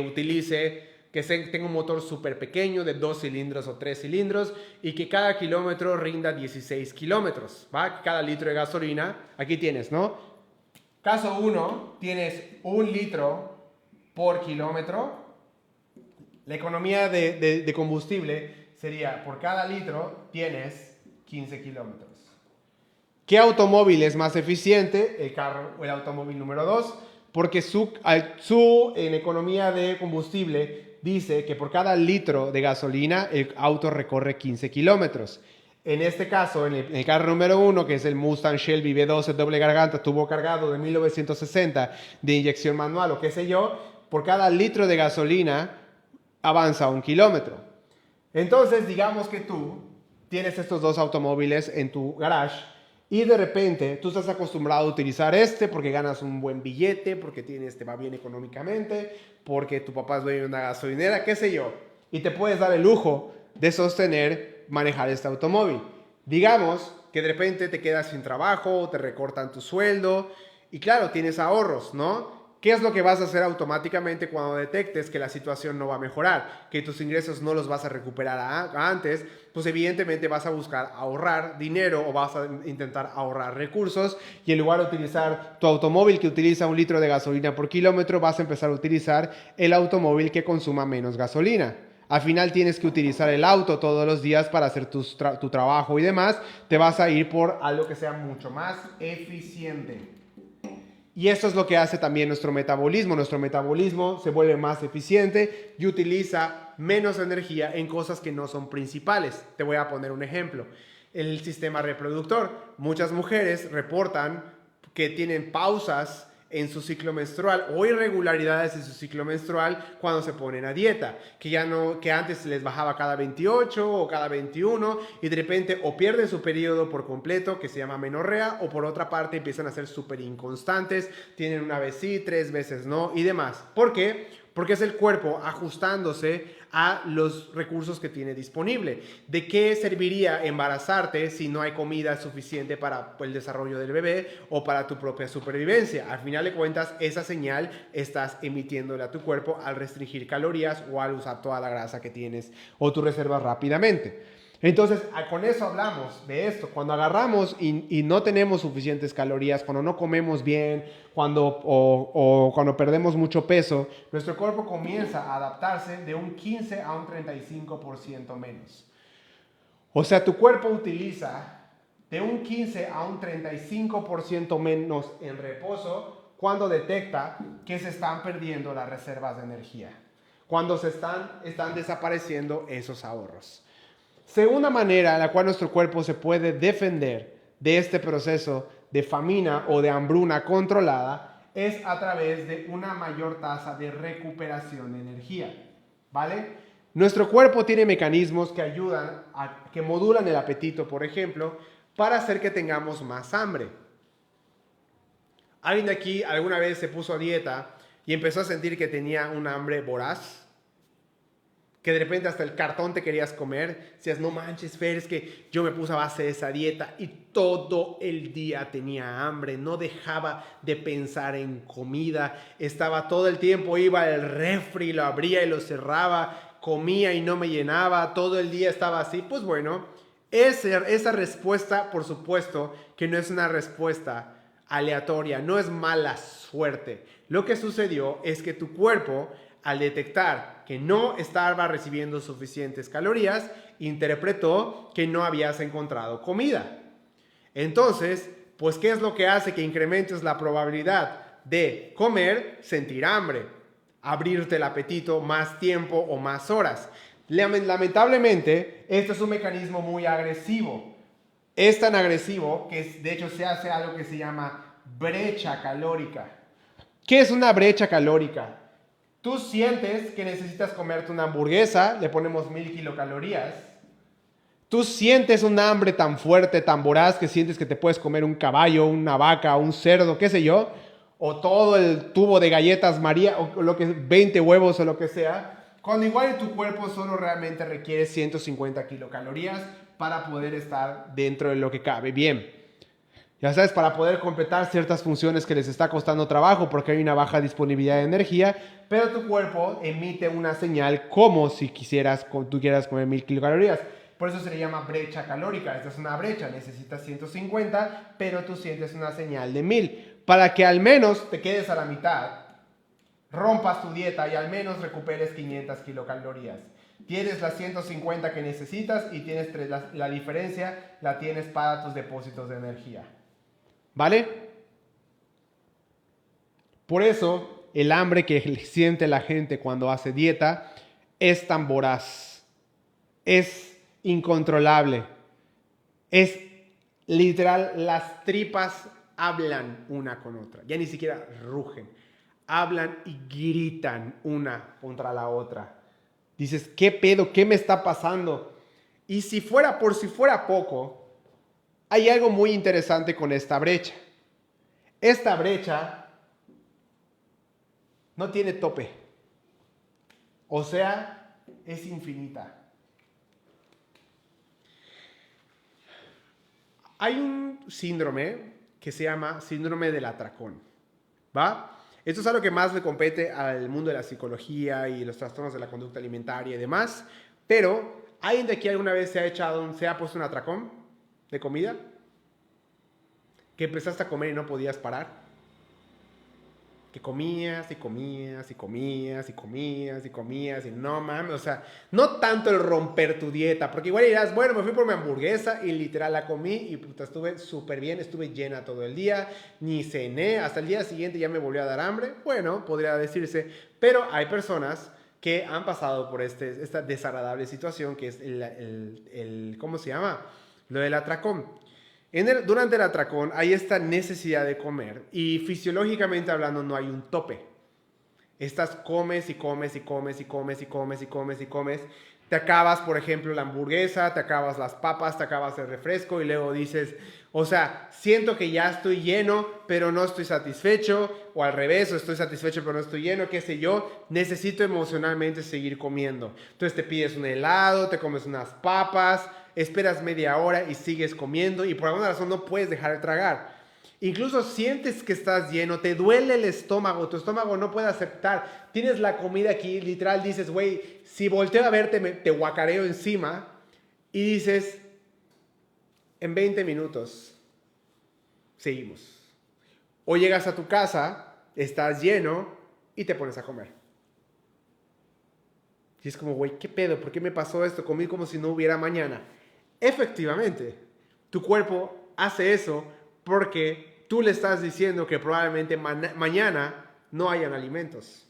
tenga un motor súper pequeño de 2 cilindros o 3 cilindros y que cada kilómetro rinda 16 kilómetros, ¿va? Cada litro de gasolina, aquí tienes, ¿no? Caso 1, tienes 1 litro por kilómetro. La economía de combustible sería, por cada litro tienes 15 kilómetros. ¿Qué automóvil es más eficiente? El carro o el automóvil número 2, porque en economía de combustible dice que por cada litro de gasolina el auto recorre 15 kilómetros. En este caso, en el carro número 1, que es el Mustang Shelby V12 doble garganta, tubo cargado de 1960 de inyección manual o qué sé yo, por cada litro de gasolina avanza 1 kilómetro. Entonces, digamos que tú tienes estos 2 automóviles en tu garage y de repente tú estás acostumbrado a utilizar porque ganas un buen billete, porque te va bien económicamente, porque tu papá es dueño de una gasolinera, qué sé yo, y te puedes dar el lujo de manejar este automóvil. Digamos que de repente te quedas sin trabajo, te recortan tu sueldo y claro, tienes ahorros, ¿no? ¿Qué es lo que vas a hacer automáticamente cuando detectes que la situación no va a mejorar? Que tus ingresos no los vas a recuperar antes. Pues evidentemente vas a buscar ahorrar dinero o vas a intentar ahorrar recursos y en lugar de utilizar tu automóvil que utiliza 1 litro de gasolina por kilómetro, vas a empezar a utilizar el automóvil que consuma menos gasolina. Al final tienes que utilizar el auto todos los días para hacer tu trabajo y demás. Te vas a ir por algo que sea mucho más eficiente. Y esto es lo que hace también nuestro metabolismo. Nuestro metabolismo se vuelve más eficiente y utiliza menos energía en cosas que no son principales. Te voy a poner un ejemplo. El sistema reproductor. Muchas mujeres reportan que tienen pausas en su ciclo menstrual o irregularidades en su ciclo menstrual cuando se ponen a dieta, que antes les bajaba cada 28 o cada 21 y de repente o pierden su periodo por completo, que se llama menorrea, o por otra parte empiezan a ser súper inconstantes, tienen una vez sí, 3 veces no y demás. ¿Por qué? Porque es el cuerpo ajustándose a los recursos que tiene disponible. ¿De qué serviría embarazarte si no hay comida suficiente para el desarrollo del bebé o para tu propia supervivencia? Al final de cuentas, esa señal estás emitiéndole a tu cuerpo al restringir calorías o al usar toda la grasa que tienes o tu reserva rápidamente. Entonces, con eso hablamos de esto. Cuando agarramos y no tenemos suficientes calorías, cuando no comemos bien, cuando perdemos mucho peso, nuestro cuerpo comienza a adaptarse de un 15 a un 35% menos. O sea, tu cuerpo utiliza de un 15 a un 35% menos en reposo cuando detecta que se están perdiendo las reservas de energía, cuando están desapareciendo esos ahorros. Segunda manera en la cual nuestro cuerpo se puede defender de este proceso de famina o de hambruna controlada es a través de una mayor tasa de recuperación de energía, ¿vale? Nuestro cuerpo tiene mecanismos que ayudan, que modulan el apetito, por ejemplo, para hacer que tengamos más hambre. ¿Alguien de aquí alguna vez se puso a dieta y empezó a sentir que tenía un hambre voraz? Que de repente hasta el cartón te querías comer. Decías, no manches, Fer, es que yo me puse a base de esa dieta y todo el día tenía hambre. No dejaba de pensar en comida. Estaba todo el tiempo, iba al refri, lo abría y lo cerraba. Comía y no me llenaba. Todo el día estaba así. Pues bueno, esa respuesta, por supuesto, que no es una respuesta aleatoria. No es mala suerte. Lo que sucedió es que tu cuerpo, al detectar que no estaba recibiendo suficientes calorías, interpretó que no habías encontrado comida. Entonces, pues, ¿qué es lo que hace que incrementes la probabilidad de comer? Sentir hambre, abrirte el apetito más tiempo o más horas. Lamentablemente, este es un mecanismo muy agresivo. Es tan agresivo que de hecho se hace algo que se llama brecha calórica. ¿Qué es una brecha calórica? Tú sientes que necesitas comerte una hamburguesa, le ponemos 1000 kilocalorías. Tú sientes un hambre tan fuerte, tan voraz, que sientes que te puedes comer un caballo, una vaca, un cerdo, qué sé yo, o todo el tubo de galletas María, o lo que 20 huevos o lo que sea, cuando igual tu cuerpo solo realmente requiere 150 kilocalorías para poder estar dentro de lo que cabe bien. Ya sabes, para poder completar ciertas funciones que les está costando trabajo porque hay una baja disponibilidad de energía, pero tu cuerpo emite una señal como si tú quieras comer 1000 kilocalorías. Por eso se le llama brecha calórica. Esta es una brecha, necesitas 150, pero tú sientes una señal de 1000. Para que al menos te quedes a la mitad, rompas tu dieta y al menos recuperes 500 kilocalorías. Tienes las 150 que necesitas y tienes la diferencia la tienes para tus depósitos de energía. ¿Vale? Por eso el hambre que siente la gente cuando hace dieta es tan voraz, es incontrolable, es literal, las tripas hablan una con otra, ya ni siquiera rugen, hablan y gritan una contra la otra. Dices, ¿qué pedo? ¿Qué me está pasando? Y si fuera poco, hay algo muy interesante con esta brecha. Esta brecha no tiene tope. O sea, es infinita. Hay un síndrome que se llama síndrome del atracón, ¿va? Esto es algo que más le compete al mundo de la psicología y los trastornos de la conducta alimentaria y demás. Pero, ¿alguien de aquí alguna vez se ha puesto un atracón de comida? Que empezaste a comer y no podías parar. Que comías y comías y comías y comías y comías y no mames, o sea, no tanto el romper tu dieta, porque igual dirás, bueno, me fui por mi hamburguesa y literal la comí y puta, estuve súper bien, estuve llena todo el día, ni cené, hasta el día siguiente ya me volvió a dar hambre, bueno, podría decirse, pero hay personas que han pasado por esta desagradable situación que es ¿cómo se llama? Lo del atracón. Durante el atracón hay esta necesidad de comer y fisiológicamente hablando no hay un tope. Estás comes y comes y comes y comes y comes y comes y comes. Te acabas, por ejemplo, la hamburguesa, te acabas las papas, te acabas el refresco y luego dices, o sea, siento que ya estoy lleno, pero no estoy satisfecho, o al revés, o estoy satisfecho, pero no estoy lleno, qué sé yo, necesito emocionalmente seguir comiendo. Entonces te pides un helado, te comes unas papas, esperas media hora y sigues comiendo y por alguna razón no puedes dejar de tragar. Incluso sientes que estás lleno, te duele el estómago, tu estómago no puede aceptar. Tienes la comida aquí, literal dices, güey, si volteo a verte, te guacareo encima. y dices, en 20 minutos seguimos. O llegas a tu casa, estás lleno y te pones a comer. Y es como, güey, ¿qué pedo? ¿Por qué me pasó esto? Comí como si no hubiera mañana. Efectivamente, tu cuerpo hace eso porque tú le estás diciendo que probablemente mañana no hayan alimentos.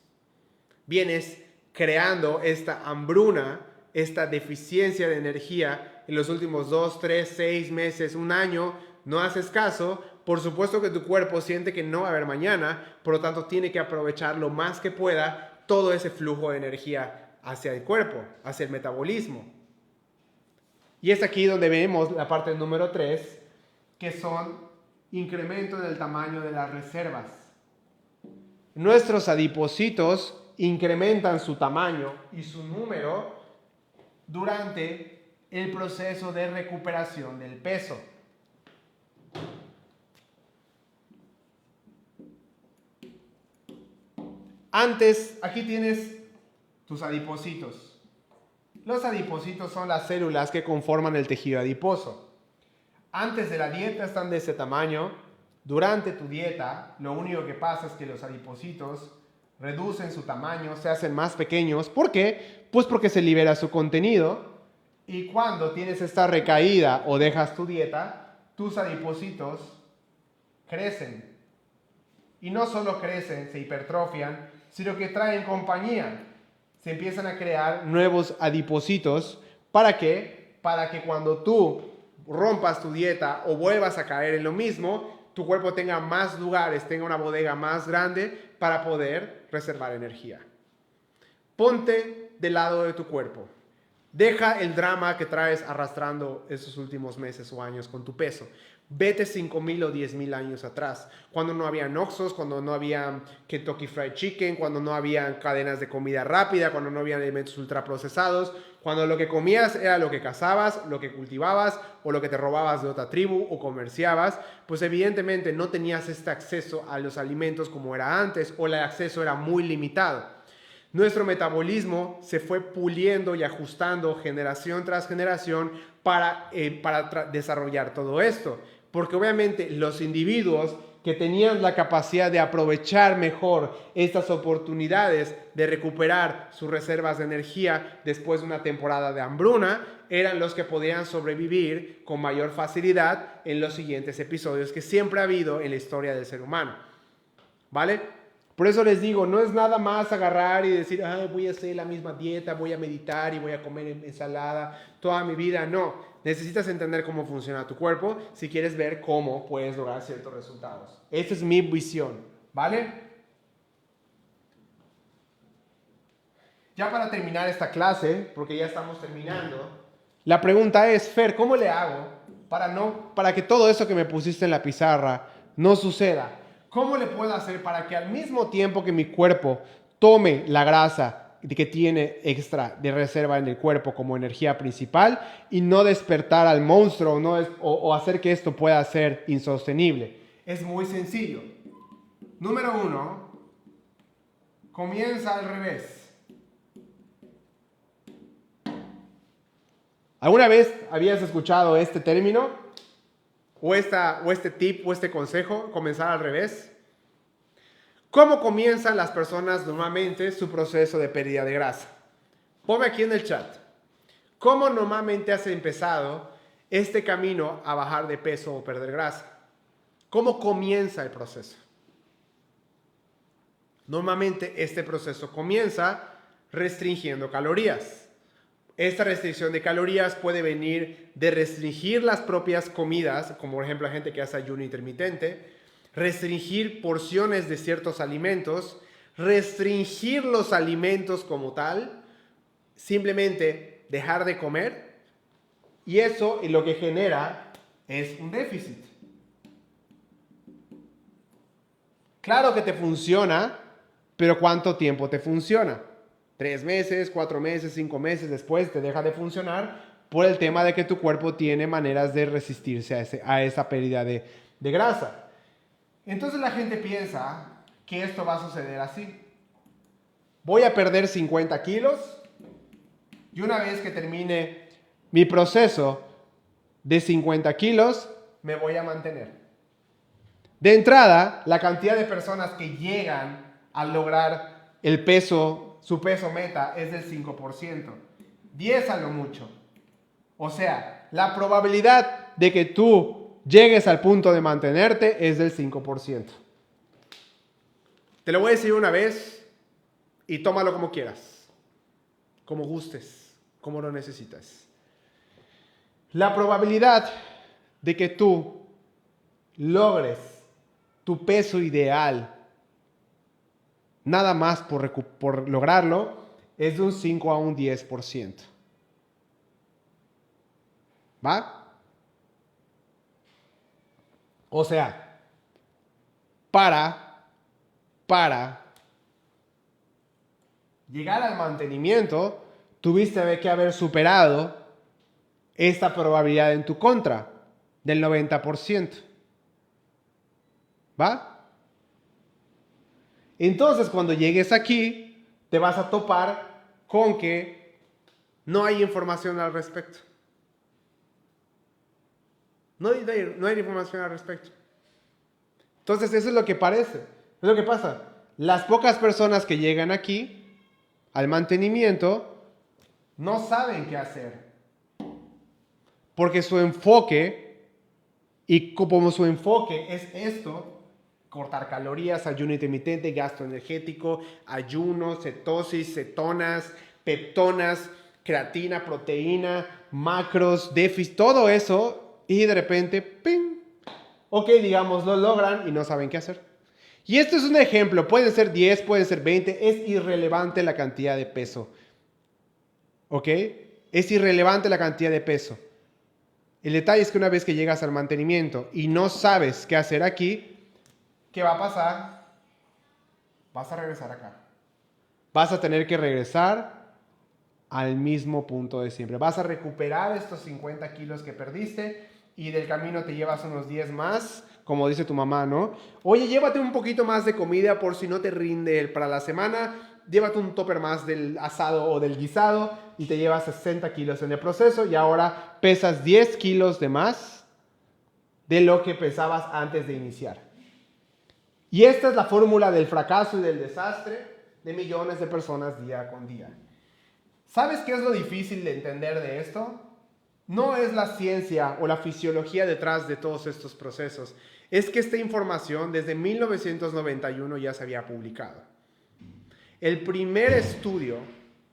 Vienes creando esta hambruna, esta deficiencia de energía en los últimos 2, 3, 6 meses, un año, no haces caso. Por supuesto que tu cuerpo siente que no va a haber mañana, por lo tanto tiene que aprovechar lo más que pueda todo ese flujo de energía hacia el cuerpo, hacia el metabolismo. Y es aquí donde vemos la parte número 3, que son incremento en el tamaño de las reservas. Nuestros adipocitos incrementan su tamaño y su número durante el proceso de recuperación del peso. Antes, aquí tienes tus adipocitos. Los adipocitos son las células que conforman el tejido adiposo. Antes de la dieta están de ese tamaño. Durante tu dieta, lo único que pasa es que los adipocitos reducen su tamaño, se hacen más pequeños. ¿Por qué? Pues porque se libera su contenido. Y cuando tienes esta recaída o dejas tu dieta, tus adipocitos crecen. Y no solo crecen, se hipertrofian, sino que traen compañía. Se empiezan a crear nuevos adipocitos. ¿Para qué? Para que cuando tú rompas tu dieta o vuelvas a caer en lo mismo, tu cuerpo tenga más lugares, tenga una bodega más grande para poder reservar energía. Ponte del lado de tu cuerpo. Deja el drama que traes arrastrando esos últimos meses o años con tu peso. Vete 5,000 o 10,000 años atrás, cuando no había Oxxos, cuando no había Kentucky Fried Chicken, cuando no había cadenas de comida rápida, cuando no había alimentos ultraprocesados, cuando lo que comías era lo que cazabas, lo que cultivabas o lo que te robabas de otra tribu o comerciabas, pues evidentemente no tenías este acceso a los alimentos como era antes, o el acceso era muy limitado. Nuestro metabolismo se fue puliendo y ajustando generación tras generación para desarrollar todo esto. Porque obviamente los individuos que tenían la capacidad de aprovechar mejor estas oportunidades de recuperar sus reservas de energía después de una temporada de hambruna, eran los que podían sobrevivir con mayor facilidad en los siguientes episodios que siempre ha habido en la historia del ser humano. ¿Vale? Por eso les digo, no es nada más agarrar y decir, voy a hacer la misma dieta, voy a meditar y voy a comer ensalada toda mi vida. No, necesitas entender cómo funciona tu cuerpo si quieres ver cómo puedes lograr ciertos resultados. Esta es mi visión, ¿vale? Ya para terminar esta clase, porque ya estamos terminando, la pregunta es, Fer, ¿cómo le hago para que todo eso que me pusiste en la pizarra no suceda? ¿Cómo le puedo hacer para que al mismo tiempo que mi cuerpo tome la grasa que tiene extra de reserva en el cuerpo como energía principal y no despertar al monstruo o hacer que esto pueda ser insostenible? Es muy sencillo. Número 1, comienza al revés. ¿Alguna vez habías escuchado este término? O este tip o este consejo, comenzar al revés. ¿Cómo comienzan las personas normalmente su proceso de pérdida de grasa? Ponme aquí en el chat. ¿Cómo normalmente has empezado este camino a bajar de peso o perder grasa? ¿Cómo comienza el proceso? Normalmente este proceso comienza restringiendo calorías. Esta restricción de calorías puede venir de restringir las propias comidas, como por ejemplo la gente que hace ayuno intermitente, restringir porciones de ciertos alimentos, restringir los alimentos como tal, simplemente dejar de comer, y eso lo que genera es un déficit. Claro que te funciona, pero ¿cuánto tiempo te funciona? 3 meses, 4 meses, 5 meses después te deja de funcionar por el tema de que tu cuerpo tiene maneras de resistirse a esa pérdida de grasa. Entonces la gente piensa que esto va a suceder así. Voy a perder 50 kilos y una vez que termine mi proceso de 50 kilos, me voy a mantener. De entrada, la cantidad de personas que llegan a lograr el peso, su peso meta es del 5%. 10 a lo mucho. O sea, la probabilidad de que tú llegues al punto de mantenerte es del 5%. Te lo voy a decir una vez y tómalo como quieras, como gustes, como lo necesitas. La probabilidad de que tú logres tu peso ideal, nada más por lograrlo, es de un 5 a un 10%. ¿Va? O sea, para llegar al mantenimiento, tuviste que haber superado esta probabilidad en tu contra, del 90%. ¿Va? Entonces, cuando llegues aquí, te vas a topar con que no hay información al respecto. No hay información al respecto. Entonces, eso es lo que parece. Es lo que pasa. Las pocas personas que llegan aquí al mantenimiento no saben qué hacer. Porque su enfoque, y como su enfoque es esto, cortar calorías, ayuno intermitente, gasto energético, ayuno, cetosis, cetonas, peptonas, creatina, proteína, macros, déficit, todo eso, y de repente, ¡ping! Ok, digamos, lo logran y no saben qué hacer. Y esto es un ejemplo, pueden ser 10, pueden ser 20, es irrelevante la cantidad de peso. ¿Ok? Es irrelevante la cantidad de peso. El detalle es que una vez que llegas al mantenimiento y no sabes qué hacer aquí, ¿qué va a pasar? Vas a regresar acá. Vas a tener que regresar al mismo punto de siempre. Vas a recuperar estos 50 kilos que perdiste y del camino te llevas unos 10 más, como dice tu mamá, ¿no? Oye, llévate un poquito más de comida por si no te rinde para la semana. Llévate un topper más del asado o del guisado y te llevas 60 kilos en el proceso y ahora pesas 10 kilos de más de lo que pesabas antes de iniciar. Y esta es la fórmula del fracaso y del desastre de millones de personas día con día. ¿Sabes qué es lo difícil de entender de esto? No es la ciencia o la fisiología detrás de todos estos procesos. Es que esta información desde 1991 ya se había publicado. El primer estudio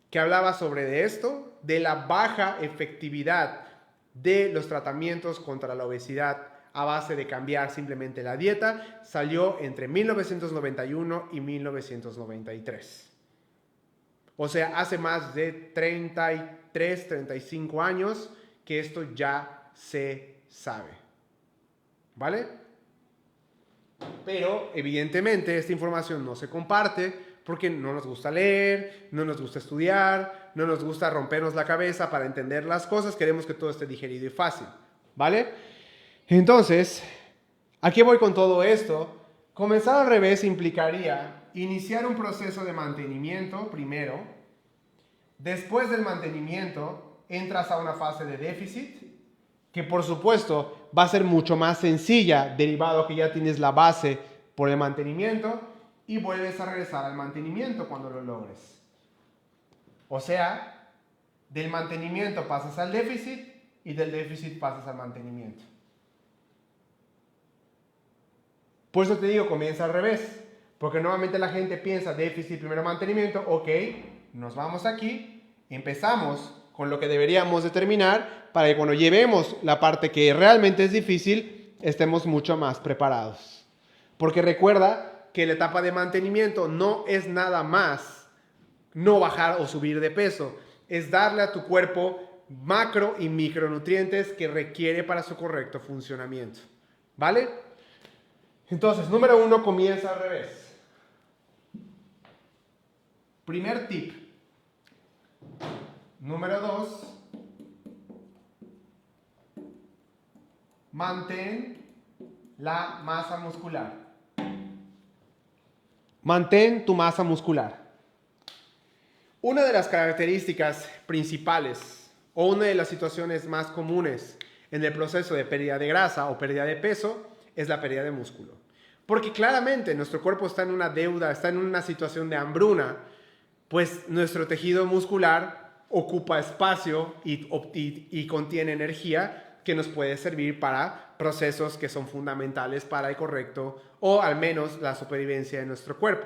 que hablaba sobre esto, de la baja efectividad de los tratamientos contra la obesidad a base de cambiar simplemente la dieta, salió entre 1991 y 1993. O sea, hace más de 33, 35 años que esto ya se sabe. ¿Vale? Pero evidentemente esta información no se comparte porque no nos gusta leer, no nos gusta estudiar, no nos gusta rompernos la cabeza para entender las cosas, queremos que todo esté digerido y fácil, ¿vale? Entonces, ¿a qué voy con todo esto? Comenzar al revés implicaría iniciar un proceso de mantenimiento primero, después del mantenimiento entras a una fase de déficit, que por supuesto va a ser mucho más sencilla, derivado que ya tienes la base por el mantenimiento, y vuelves a regresar al mantenimiento cuando lo logres. O sea, del mantenimiento pasas al déficit y del déficit pasas al mantenimiento. Por eso te digo, comienza al revés, porque normalmente la gente piensa déficit primero mantenimiento, ok, nos vamos aquí, empezamos con lo que deberíamos determinar para que cuando llevemos la parte que realmente es difícil, estemos mucho más preparados. Porque recuerda que la etapa de mantenimiento no es nada más no bajar o subir de peso, es darle a tu cuerpo macro y micronutrientes que requiere para su correcto funcionamiento. ¿Vale? Entonces, número 1, comienza al revés. Primer tip. Número 2, mantén la masa muscular. Mantén tu masa muscular. Una de las características principales o una de las situaciones más comunes en el proceso de pérdida de grasa o pérdida de peso es la pérdida de músculo. Porque claramente nuestro cuerpo está en una deuda, está en una situación de hambruna, pues nuestro tejido muscular ocupa espacio y contiene energía que nos puede servir para procesos que son fundamentales para el correcto o al menos la supervivencia de nuestro cuerpo.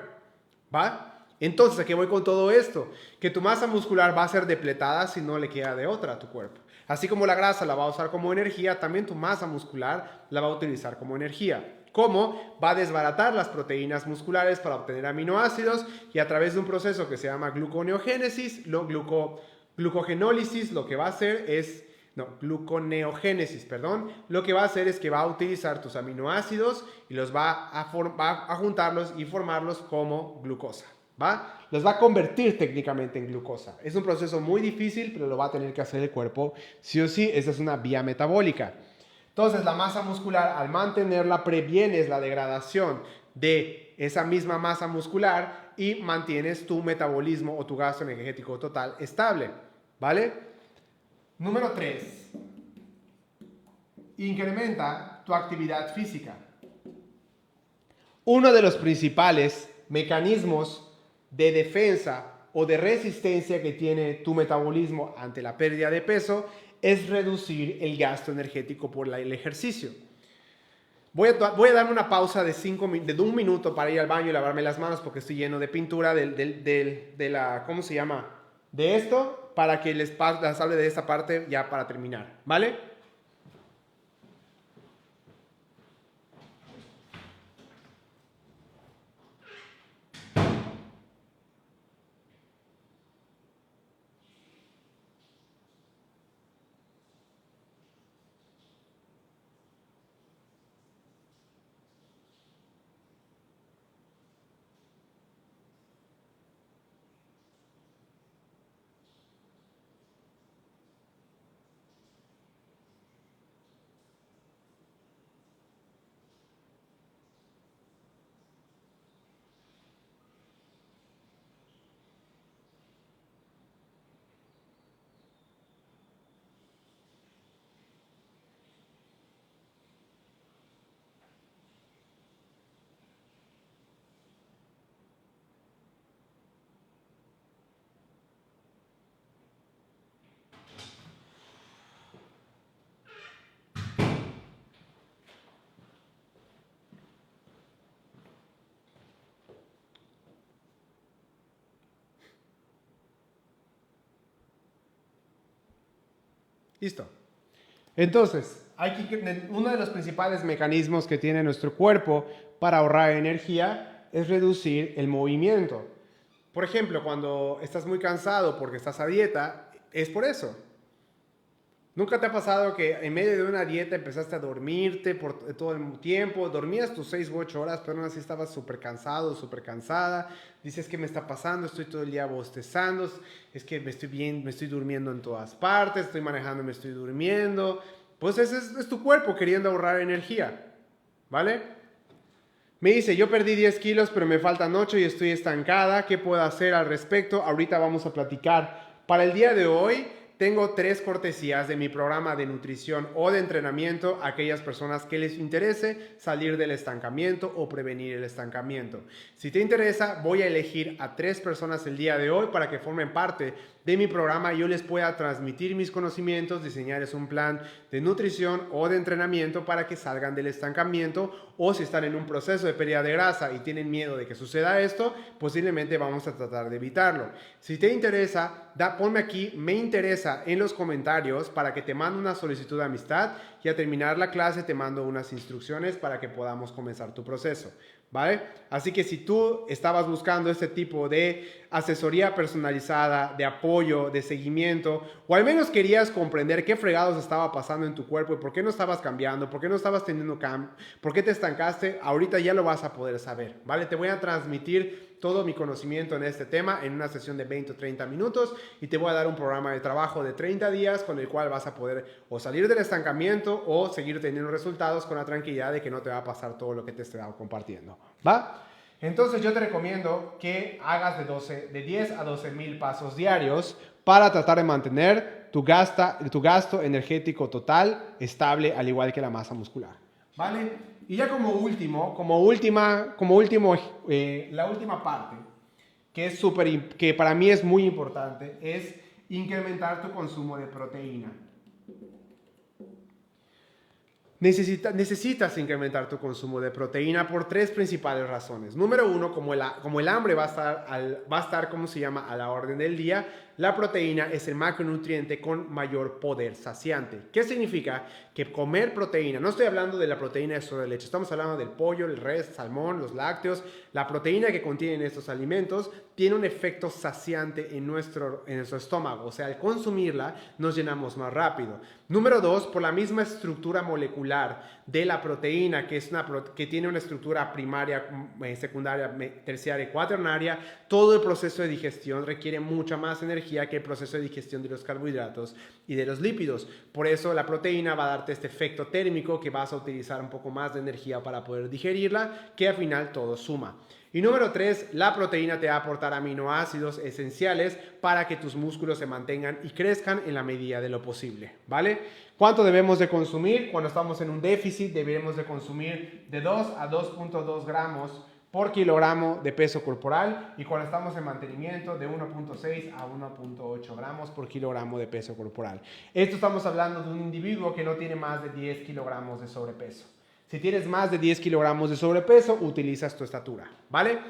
¿Va? Entonces, ¿a qué voy con todo esto? Que tu masa muscular va a ser depletada si no le queda de otra a tu cuerpo. Así como la grasa la va a usar como energía, también tu masa muscular la va a utilizar como energía. ¿Cómo? Va a desbaratar las proteínas musculares para obtener aminoácidos y a través de un proceso que se llama gluconeogénesis, glucogenólisis, lo que va a hacer es gluconeogénesis, perdón, lo que va a hacer es que va a utilizar tus aminoácidos y los va a juntarlos y formarlos como glucosa, ¿va? Los va a convertir técnicamente en glucosa. Es un proceso muy difícil, pero lo va a tener que hacer el cuerpo sí o sí. Esa es una vía metabólica. Entonces, la masa muscular, al mantenerla, previenes la degradación de esa misma masa muscular y mantienes tu metabolismo o tu gasto energético total estable, ¿vale? Número 3. Incrementa tu actividad física. Uno de los principales mecanismos de defensa o de resistencia que tiene tu metabolismo ante la pérdida de peso es reducir el gasto energético por el ejercicio. Voy a darme una pausa de 1 minuto para ir al baño y lavarme las manos porque estoy lleno de pintura de la, ¿cómo se llama? De esto, para que les hable de esta parte ya para terminar, ¿vale? Listo. Entonces, uno de los principales mecanismos que tiene nuestro cuerpo para ahorrar energía es reducir el movimiento. Por ejemplo, cuando estás muy cansado porque estás a dieta, es por eso. ¿Nunca te ha pasado que en medio de una dieta empezaste a dormirte por todo el tiempo? Dormías tus 6 u 8 horas, pero aún así estabas súper cansado, súper cansada. Dices, ¿qué me está pasando? Estoy todo el día bostezando. Es que me estoy durmiendo en todas partes. Estoy manejando y me estoy durmiendo. Pues ese es tu cuerpo queriendo ahorrar energía, ¿vale? Me dice, yo perdí 10 kilos, pero me faltan 8 y estoy estancada. ¿Qué puedo hacer al respecto? Ahorita vamos a platicar. Para el día de hoy tengo 3 cortesías de mi programa de nutrición o de entrenamiento a aquellas personas que les interese salir del estancamiento o prevenir el estancamiento. Si te interesa, voy a elegir a 3 personas el día de hoy para que formen parte de mi programa y yo les pueda transmitir mis conocimientos, diseñarles un plan de nutrición o de entrenamiento para que salgan del estancamiento, o si están en un proceso de pérdida de grasa y tienen miedo de que suceda esto, posiblemente vamos a tratar de evitarlo. Si te interesa, ponme aquí, me interesa en los comentarios para que te mande una solicitud de amistad y a terminar la clase te mando unas instrucciones para que podamos comenzar tu proceso, ¿vale? Así que si tú estabas buscando este tipo de asesoría personalizada, de apoyo, de seguimiento, o al menos querías comprender qué fregados estaba pasando en tu cuerpo y por qué no estabas cambiando, por qué no estabas teniendo cambio, por qué te estancaste, ahorita ya lo vas a poder saber, ¿vale? Te voy a transmitir todo mi conocimiento en este tema en una sesión de 20 o 30 minutos y te voy a dar un programa de trabajo de 30 días con el cual vas a poder o salir del estancamiento o seguir teniendo resultados con la tranquilidad de que no te va a pasar todo lo que te estoy compartiendo, ¿va? Entonces yo te recomiendo que hagas de 10 a 12 mil pasos diarios para tratar de mantener tu gasto energético total estable, al igual que la masa muscular. ¿Vale? Y ya como última la última parte, que para mí es muy importante, es incrementar tu consumo de proteína. Necesitas incrementar tu consumo de proteína por 3 principales razones. Número 1, como el hambre va a estar, ¿cómo se llama?, a la orden del día, la proteína es el macronutriente con mayor poder saciante. ¿Qué significa? Que comer proteína, no estoy hablando de la proteína de soya de leche, estamos hablando del pollo, el res, salmón, los lácteos, la proteína que contienen estos alimentos tiene un efecto saciante en nuestro estómago, o sea, al consumirla nos llenamos más rápido. Número 2, por la misma estructura molecular de la proteína, que tiene una estructura primaria, secundaria, terciaria y cuaternaria, todo el proceso de digestión requiere mucha más energía que el proceso de digestión de los carbohidratos y de los lípidos. Por eso la proteína va a darte este efecto térmico que vas a utilizar un poco más de energía para poder digerirla, que al final todo suma. Y número 3, la proteína te va a aportar aminoácidos esenciales para que tus músculos se mantengan y crezcan en la medida de lo posible, ¿vale? ¿Cuánto debemos de consumir? Cuando estamos en un déficit debemos de consumir de 2 a 2.2 gramos por kilogramo de peso corporal, y cuando estamos en mantenimiento de 1.6 a 1.8 gramos por kilogramo de peso corporal. Esto estamos hablando de un individuo que no tiene más de 10 kilogramos de sobrepeso. Si tienes más de 10 kilogramos de sobrepeso, utilizas tu estatura, ¿vale?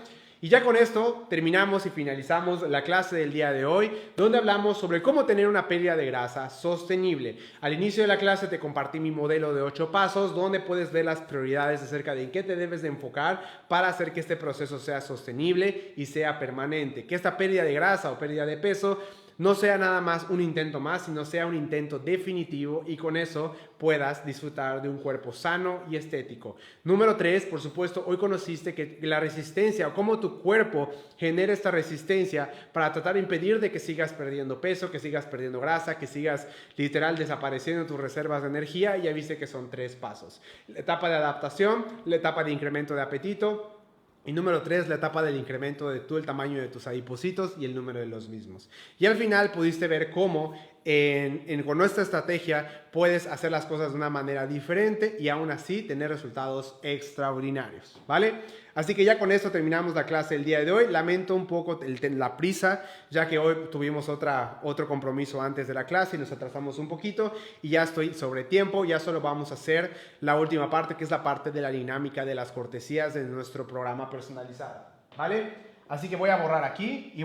Y ya con esto terminamos y finalizamos la clase del día de hoy, donde hablamos sobre cómo tener una pérdida de grasa sostenible. Al inicio de la clase te compartí mi modelo de 8 pasos, donde puedes ver las prioridades acerca de en qué te debes de enfocar para hacer que este proceso sea sostenible y sea permanente. Que esta pérdida de grasa o pérdida de peso no sea nada más un intento más, sino sea un intento definitivo, y con eso puedas disfrutar de un cuerpo sano y estético. Número 3, por supuesto, hoy conociste que la resistencia, o cómo tu cuerpo genera esta resistencia para tratar de impedir de que sigas perdiendo peso, que sigas perdiendo grasa, que sigas literal desapareciendo tus reservas de energía. Ya viste que son 3 pasos. La etapa de adaptación, la etapa de incremento de apetito, y número 3, la etapa del incremento de el tamaño de tus adipocitos y el número de los mismos. Y al final pudiste ver cómo con nuestra estrategia puedes hacer las cosas de una manera diferente y aún así tener resultados extraordinarios, ¿vale? Así que ya con esto terminamos la clase del día de hoy. Lamento un poco la prisa, ya que hoy tuvimos otro compromiso antes de la clase y nos atrasamos un poquito y ya estoy sobre tiempo. Ya solo vamos a hacer la última parte, que es la parte de la dinámica de las cortesías de nuestro programa personalizado, ¿vale? Así que voy a borrar aquí y